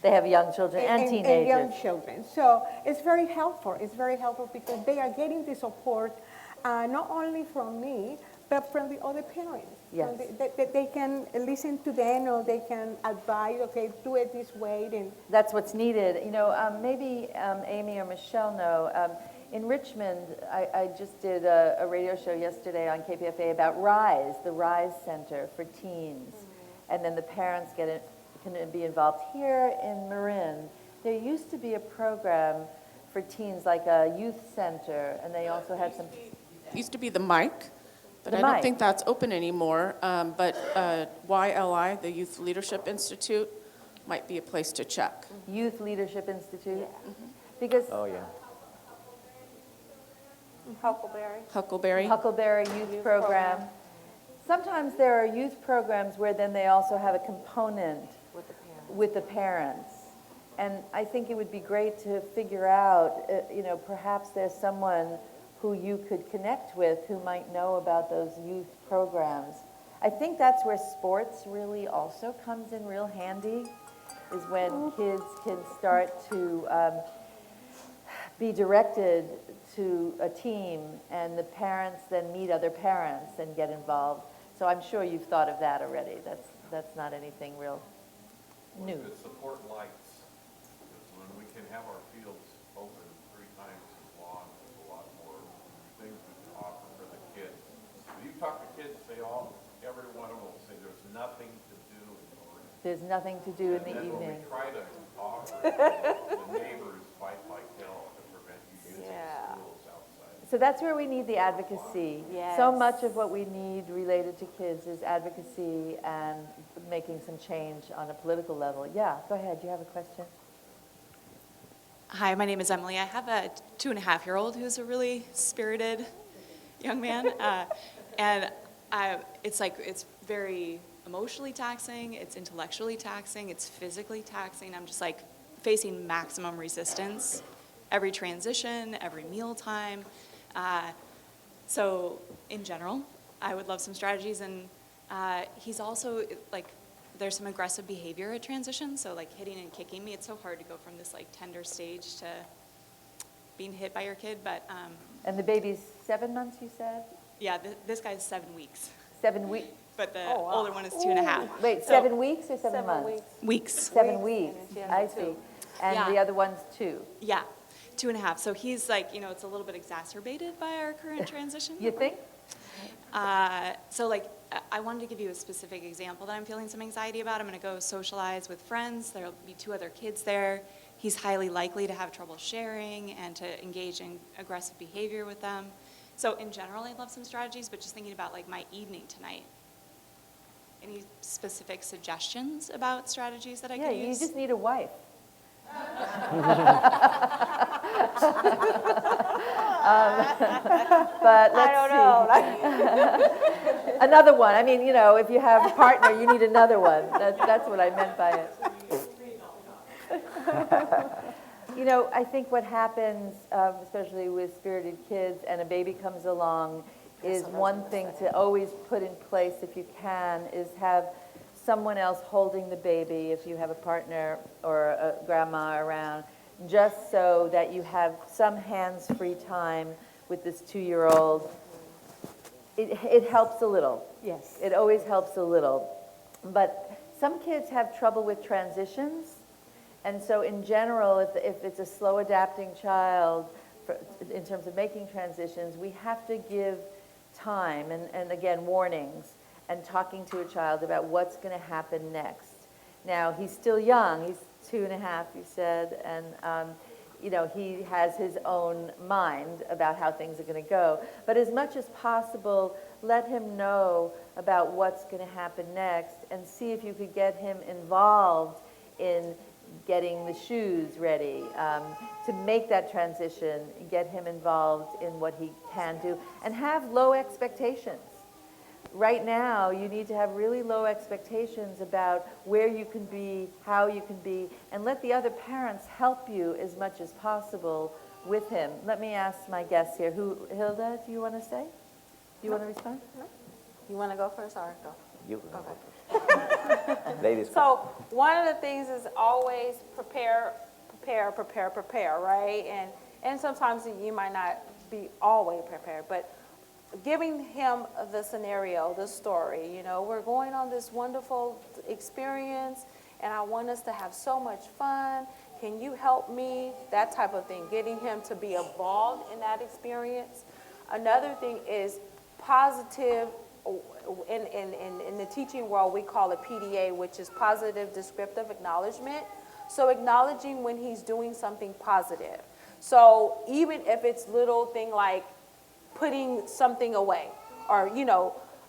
They have young children and teenagers. And young children. So it's very helpful. It's very helpful because they are getting the support not only from me, but from the other parents. Yes. So they can listen to them, or they can advise, okay, do it this way. That's what's needed. Maybe Amy or Michelle know. In Richmond, I just did a radio show yesterday on KPFA about RISE, the RISE Center for Teens. And then the parents can be involved. Here in Marin, there used to be a program for teens, like a youth center, and they also had some... Used to be the mic, but The I don't mic. think that's open anymore. But YLI, the Youth Leadership Institute, might be a place to check. Youth Leadership Institute? Because Oh, yeah. Huckleberry. Huckleberry Youth Program. Sometimes there are youth programs where then they also have a component with the parents. And I think it would be great to figure out, perhaps there's someone who you could connect with who might know about those youth programs. I think that's where sports really also comes in real handy, is when kids can start to be directed to a team, and the parents then meet other parents and get involved. So I'm sure you've thought of that already. That's not anything real new. To support lights, because when we can have our fields open 3 times as long, there's a lot more things we can offer for the kids. When you talk to kids, every one of them will say there's nothing to do in the morning. There's nothing to do in the And then evening. when we try to offer it, the neighbors fight like hell to prevent you using schools outside. So that's where we need the advocacy. Yes. So much of what we need related to kids is advocacy and making some change on a political level. Yeah, go ahead. Do you have a question? Hi, my name is Emily. I have a 2.5-year-old who's a really spirited young man. It's very emotionally taxing, it's intellectually taxing, it's physically taxing. I'm just like facing maximum resistance every transition, every meal time. So in general, I would love some strategies. And he's also there's some aggressive behavior at transition. So like hitting and kicking me, it's so hard to go from this like tender stage to being hit by your kid. But And the baby's 7 months, you said? yeah, this guy's 7 weeks. 7 weeks. But the older one is 2.5. Wait, 7 weeks or 7 months? Weeks. 7 weeks. I see. And Yeah. the other one's 2. Yeah, 2.5. So he's like, it's a little bit exacerbated by our current transition. You think? So like, I wanted to give you a specific example that I'm feeling some anxiety about. I'm going to go socialize with friends. There'll be 2 other kids there. He's highly likely to have trouble sharing and to engage in aggressive behavior with them. So in general, I'd love some strategies, but just thinking about like my evening tonight. Any specific suggestions about strategies that I could use? Yeah, you just need a wife. But let's see. Another one. I mean, if you have a partner, you need another one. That's what I meant by it. I think what happens, especially with spirited kids, and a baby comes along, is one thing to always put in place, if you can, is have someone else holding the baby, if you have a partner or a grandma around, just so that you have some hands-free time with this 2-year-old. It helps a little. Yes. It always helps a little. But some kids have trouble with transitions. And so in general, if it's a slow adapting child, in terms of making transitions, we have to give time and again, warnings, and talking to a child about what's going to happen next. Now, he's still young. He's 2.5, you said, and he has his own mind about how things are going to go. But as much as possible, let him know about what's going to happen next, and see if you could get him involved in getting the shoes ready, to make that transition, get him involved in what he can do, and have low expectations. Right now, you need to have really low expectations about where you can be, how you can be, and let the other parents help you as much as possible with him. Let me ask my guests here. Hilda, do you want to say? Do you want to respond? No. You want to go first or go? You can Okay. go. Ladies first. So one of the things is always prepare, right? And sometimes you might not be always prepared, but giving him the scenario, the story, we're going on this wonderful experience, and I want us to have so much fun. Can you help me? That type of thing, getting him to be involved in that experience. Another thing is positive. In the teaching world, we call it PDA, which is positive descriptive acknowledgement. So acknowledging when he's doing something positive. So even if it's little thing like putting something away, or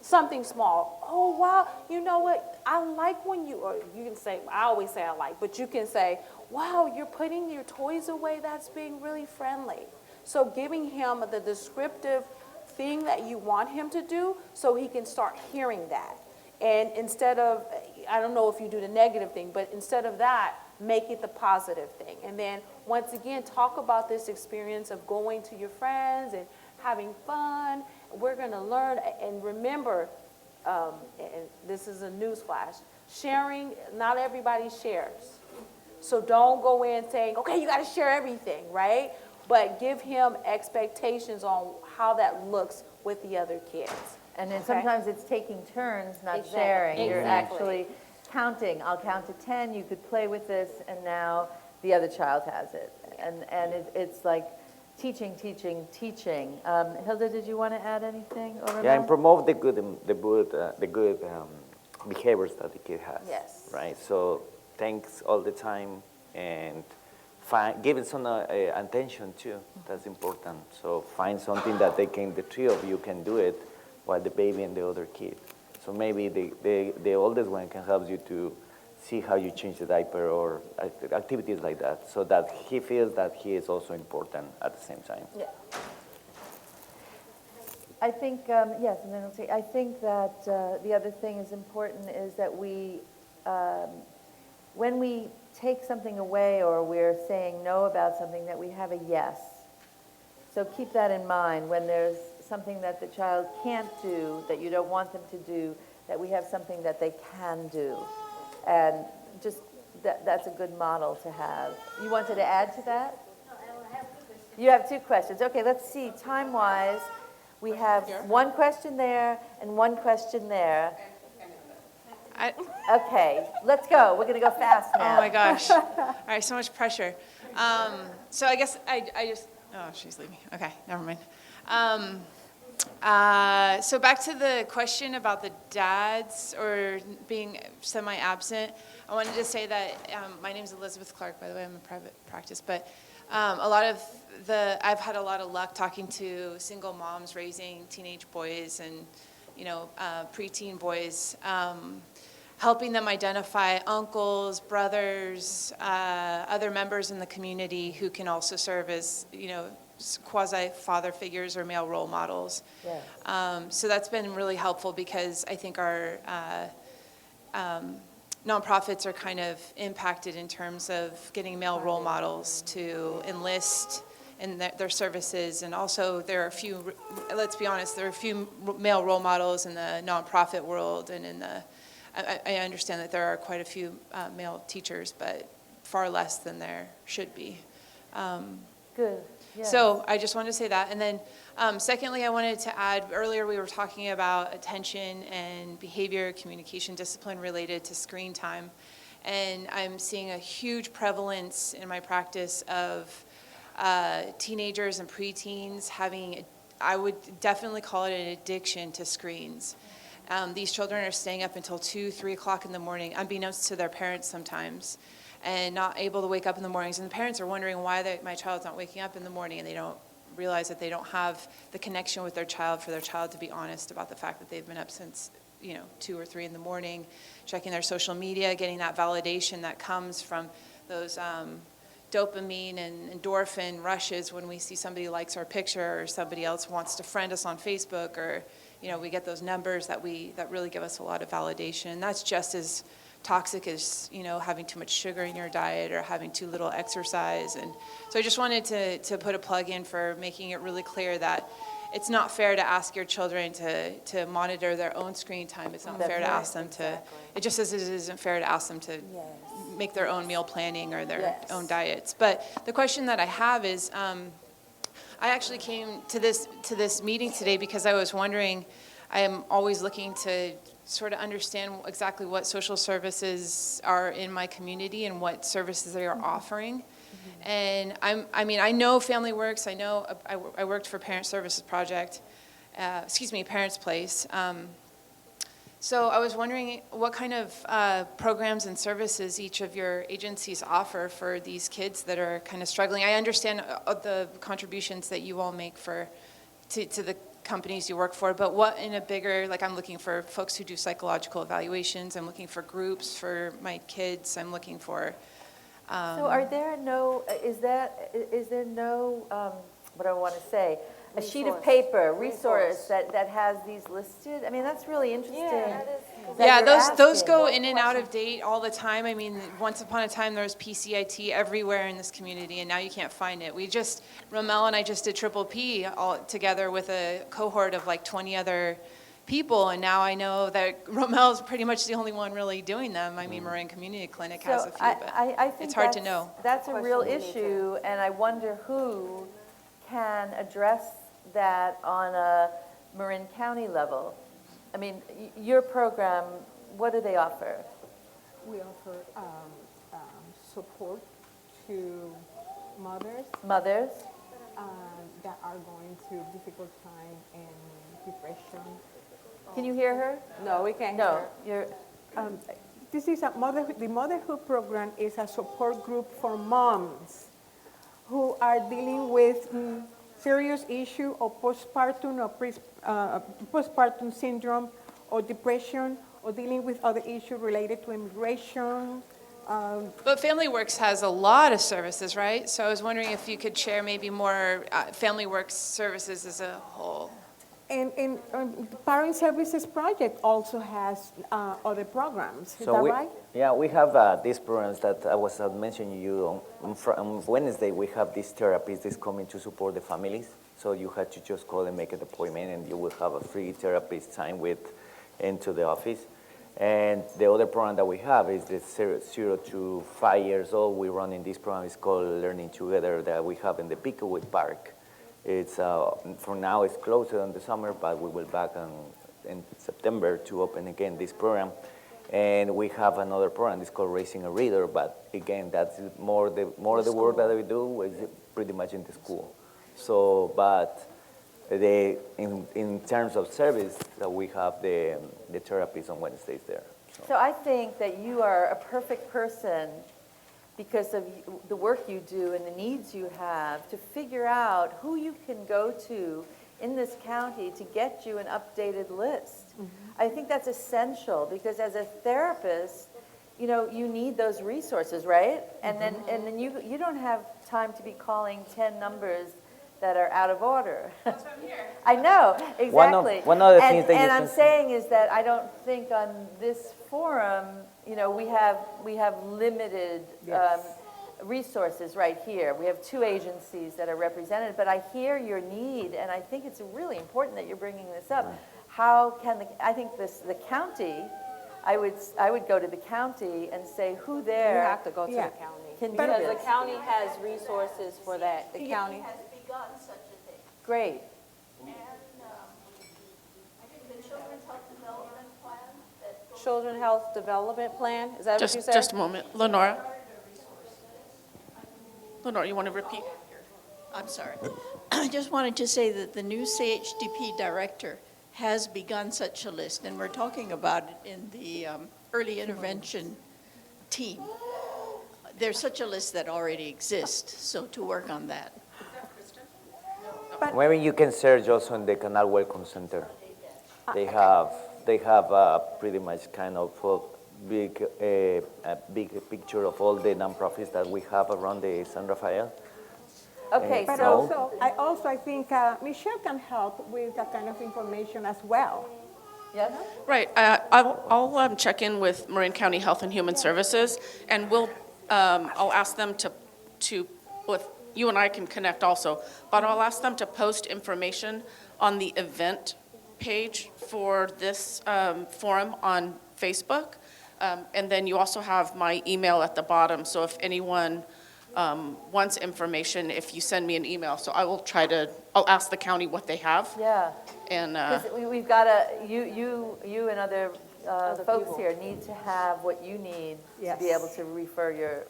something small. Oh wow, you know what? I like when or you can say, I always say I like, but you can say, wow, you're putting your toys away. That's being really friendly. So giving him the descriptive thing that you want him to do so he can start hearing that. And instead of, I don't know if you do the negative thing, but instead of that, make it the positive thing. And then once again, talk about this experience of going to your friends and having fun. We're going to learn, and remember, and this is a news flash, sharing, not everybody shares. So don't go in saying, okay, you got to share everything, right? But give him expectations on how that looks with the other kids. And then Okay. sometimes it's taking turns, not Exactly. sharing. You're Exactly. actually counting. I'll count to 10, you could play with this, and now the other child has it. And it's like teaching, teaching, teaching. Hilda, did you want to add anything? Or Yeah, Rommel? and promote the good behaviors that the kid has. Yes. Right. So thanks all the time, and give it some attention too. That's important. So find something that the three of you can do it, while the baby and the other kid. So maybe the oldest one can help you to see how you change the diaper or activities like that, so that he feels that he is also important at the same time. Yeah. I think, yes, and then I'll say, I think that the other thing is important is that we, when we take something away or we're saying no about something, that we have a yes. So keep that in mind when there's something that the child can't do, that you don't want them to do, that we have something that they can do. And just, that's a good model to have. You wanted to add to that? No, I have 2 questions. You have 2 questions. Okay, let's see, time-wise, we have 1 question there and 1 question there. Okay, let's go. We're going to go fast now. Oh my gosh. All right, so much pressure. So I guess I just, oh, she's leaving. Okay, never mind. So back to the question about the dads or being semi-absent, I wanted to say that my name is Elizabeth Clark, by the way, I'm in private practice, but I've had a lot of luck talking to single moms raising teenage boys and, preteen boys, helping them identify uncles, brothers, other members in the community who can also serve as, quasi-father figures or male role models. Yes. So that's been really helpful because I think our nonprofits are kind of impacted in terms of getting male role models to enlist in their services. And also there are a few, let's be honest, there are a few male role models in the nonprofit world and in the, I understand that there are quite a few male teachers, but far less than there should be. Good. Yes. So I just wanted to say that. And then secondly, I wanted to add, earlier we were talking about attention and behavior, communication, discipline related to screen time. And I'm seeing a huge prevalence in my practice of teenagers and preteens having, I would definitely call it an addiction to screens. These children are staying up until 2, 3 o'clock in the morning, unbeknownst to their parents sometimes, and not able to wake up in the mornings. And the parents are wondering why my child's not waking up in the morning, and they don't realize that they don't have the connection with their child for their child to be honest about the fact that they've been up since 2 or 3 in the morning, checking their social media, getting that validation that comes from those dopamine and endorphin rushes when we see somebody likes our picture or somebody else wants to friend us on Facebook, or we get those numbers that really give us a lot of validation. And that's just as toxic as having too much sugar in your diet or having too little exercise. And so I just wanted to put a plug in for making it really clear that it's not fair to ask your children to monitor their own screen time. It's not fair to ask them to, it just as it isn't fair to ask them to make their own meal planning or their own diets. But the question that I have is, I actually came to this meeting today because I was wondering, I am always looking to sort of understand exactly what social services are in my community and what services they are offering. And I know Family Works. I know I worked for Parent Services Project, Parents Place. So I was wondering what kind of programs and services each of your agencies offer for these kids that are kind of struggling. I understand the contributions that you all make to the companies you work for, but what in a bigger, I'm looking for folks who do psychological evaluations, I'm looking for groups for my kids, I'm looking for... So are there no, is there no what do I want to say? A sheet of Resource. paper, resource that has these listed. I mean, that's really interesting. that Yeah, you're those asking. go in and out of date all the time. I mean, once upon a time, there was PCIT everywhere in this community, and now you can't find it. Rommel and I just did Triple P all together with a cohort of like 20 other people, and now I know that Rommel's pretty much the only one really doing them. I mean, Marin Community Clinic has a few, but I think it's hard to know. That's a real issue, and I wonder who can address that on a Marin County level. I mean, your program, what do they offer? We offer support to mothers Mothers? that are going through difficult time and depression. Can you hear her? No, we can't. No, you're, This is the motherhood program is a support group for moms who are dealing with serious issue of postpartum or postpartum syndrome or depression or dealing with other issues related to immigration. But Family Works has a lot of services, right? So I was wondering if you could share maybe more Family Works services as a whole. And the Parent Services Project also has other programs. Is So that we, right? Yeah, we have these programs that I was mentioning you on Wednesday. We have these therapies that's coming to support the families. So you have to just call and make an appointment, and you will have a free therapist time into the office. And the other program that we have is the 0 to 5 years old. We run in this program. It's called Learning Together that we have in the Picklewood Park. It's for now it's closed in the summer, but we will back in September to open again this program. And we have another program. It's called Raising a Reader, but again, that's more of the work that we do is pretty much in the school. So, but in terms of service, that we have the therapies on Wednesdays there. so I think that you are a perfect person because of the work you do and the needs you have to figure out who you can go to in this county to get you an updated list. I think that's essential because as a therapist, you need those resources, right? And then you don't have time to be calling 10 numbers that are out of order. That's why I'm here. I know, exactly. One of the things that and you I'm saying is that I don't think on this forum, we have limited resources right here. We have 2 agencies that are represented, but I hear your need, and I think it's really important that you're bringing this up. How can I think the county, I would go to the county and say who there. You have to go to the county. Can do Because this. the county has resources for that. The county. has begun such a thing. Great. And I think the Children's Health Development Plan that goes Children Health Development Plan, is that what you said? Just a moment. Lenora, you want to repeat? I'm sorry. I just wanted to say that the new CHDP director has begun such a list, and we're talking about it in the early intervention team. There's such a list that already exists, so to work on that. Maybe you can search also in the Canal Welcome Center. They have pretty much kind of a big picture of all the nonprofits that we have around the San Rafael. Okay, But so I think Michelle can help with that kind of information as well. yes? Right. I'll check in with Marin County Health and Human Services, and I'll ask them to with you and I can connect also, but I'll ask them to post information on the event page for this forum on Facebook. And then you also have my email at the bottom, so if anyone wants information, if you send me an email, so I'll ask the county what they have. Yeah. And Because we've got you and other folks here need to have what you need to be able to refer your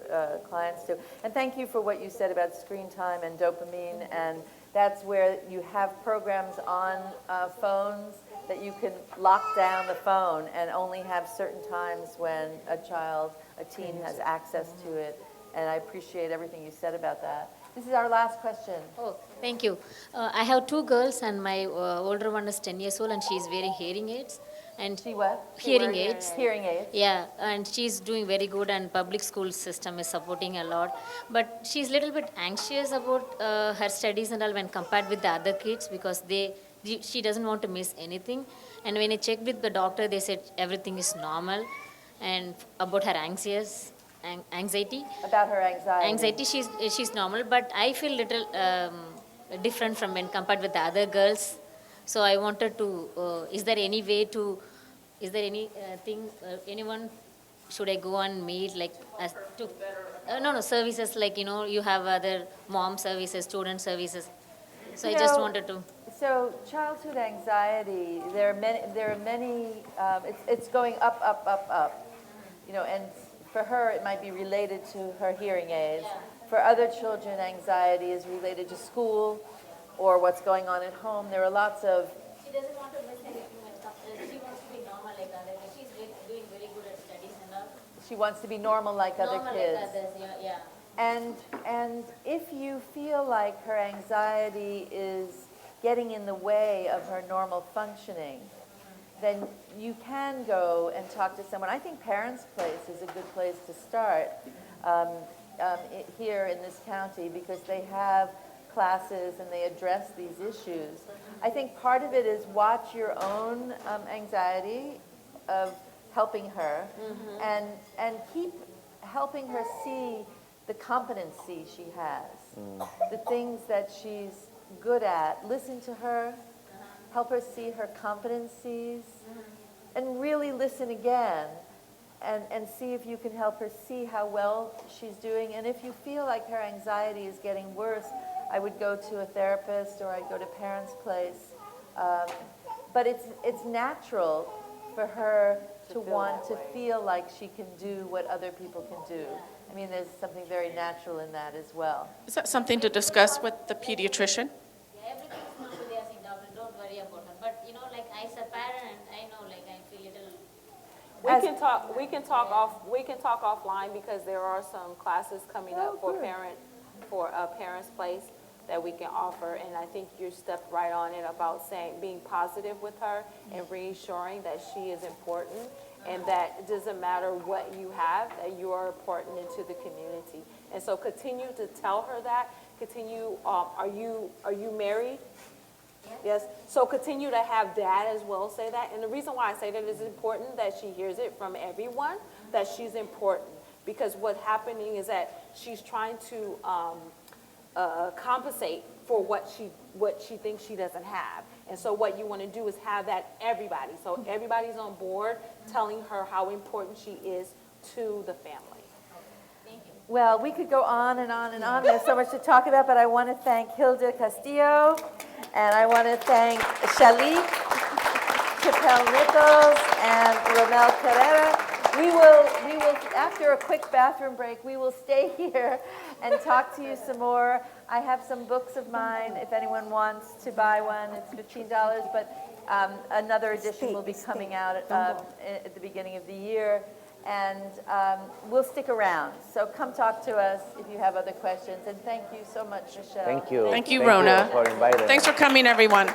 clients to. And thank you for what you said about screen time and dopamine, and that's where you have programs on phones that you can lock down the phone and only have certain times when a teen has access to it. And I appreciate everything you said about that. This is our last question. Oh, thank you. I have 2 girls, and my older one is 10 years old, and she is wearing hearing aids. And She what? Hearing aids. Hearing aids. Yeah, and she's doing very good, and public school system is supporting a lot. But she's a little bit anxious about her studies and all when compared with the other kids, because she doesn't want to miss anything. And when I checked with the doctor, they said everything is normal, and about her anxiety. About her anxiety. Anxiety, she's normal, but I feel little different from when compared with the other girls. So I wanted to, is there any way to, is there any thing, anyone, should I go and meet, like, as to, no, services, like, you have other mom services, student services. So I just wanted to. So childhood anxiety, there are many, it's going up, up, up, up. And for her, it might be related to her hearing aids. Yeah. For other children, anxiety is related to school or what's going on at home. There are lots of... She doesn't want to miss anything. She wants to be normal like others. She's doing very good at studies and all. She wants to be normal like other kids. Like others, yeah. And if you feel like her anxiety is getting in the way of her normal functioning, then you can go and talk to someone. I think Parents' Place is a good place to start here in this county, because they have classes and they address these issues. I think part of it is watch your own anxiety of helping her, and keep helping her see the competency she has, the things that she's good at. Listen to her, help her see her competencies, and really listen again, and see if you can help her see how well she's doing. And if you feel like her anxiety is getting worse, I would go to a therapist, or I'd go to Parents' Place. But it's natural for her to want to feel like she can do what other people can do. I mean, there's something very natural in that as well. Is that something to discuss with the pediatrician? Yeah, everything is not with the doctor. Don't worry about her. But like as a parent, I know, like I feel little. We can talk offline, because there are some classes coming up for a Parents' Place that we can offer, and I think you stepped right on it about being positive with her and reassuring that she is important, and that it doesn't matter what you have, that you are important into the community. And so continue to tell her that. Continue. Are you married? Yes. So continue to have Dad as well say that. And the reason why I say that is important that she hears it from everyone, that she's important. Because what's happening is that she's trying to compensate for what she thinks she doesn't have. And so what you want to do is have that everybody. So everybody's on board telling her how important she is to the family. Well, we could go on and on and on. There's so much to talk about, but I want to thank Hilda Castillo, and I want to thank Shalek, Chappill-Nichols, and Rommel Carrera. We will, after a quick bathroom break, we will stay here and talk to you some more. I have some books of mine if anyone wants to buy one. It's $15, but another edition will be coming out at the beginning of the year. And we'll stick around. So come talk to us if you have other questions. And thank you so much, Michelle. Thank you. Thank you, Rona. For inviting us. Thanks for coming, everyone.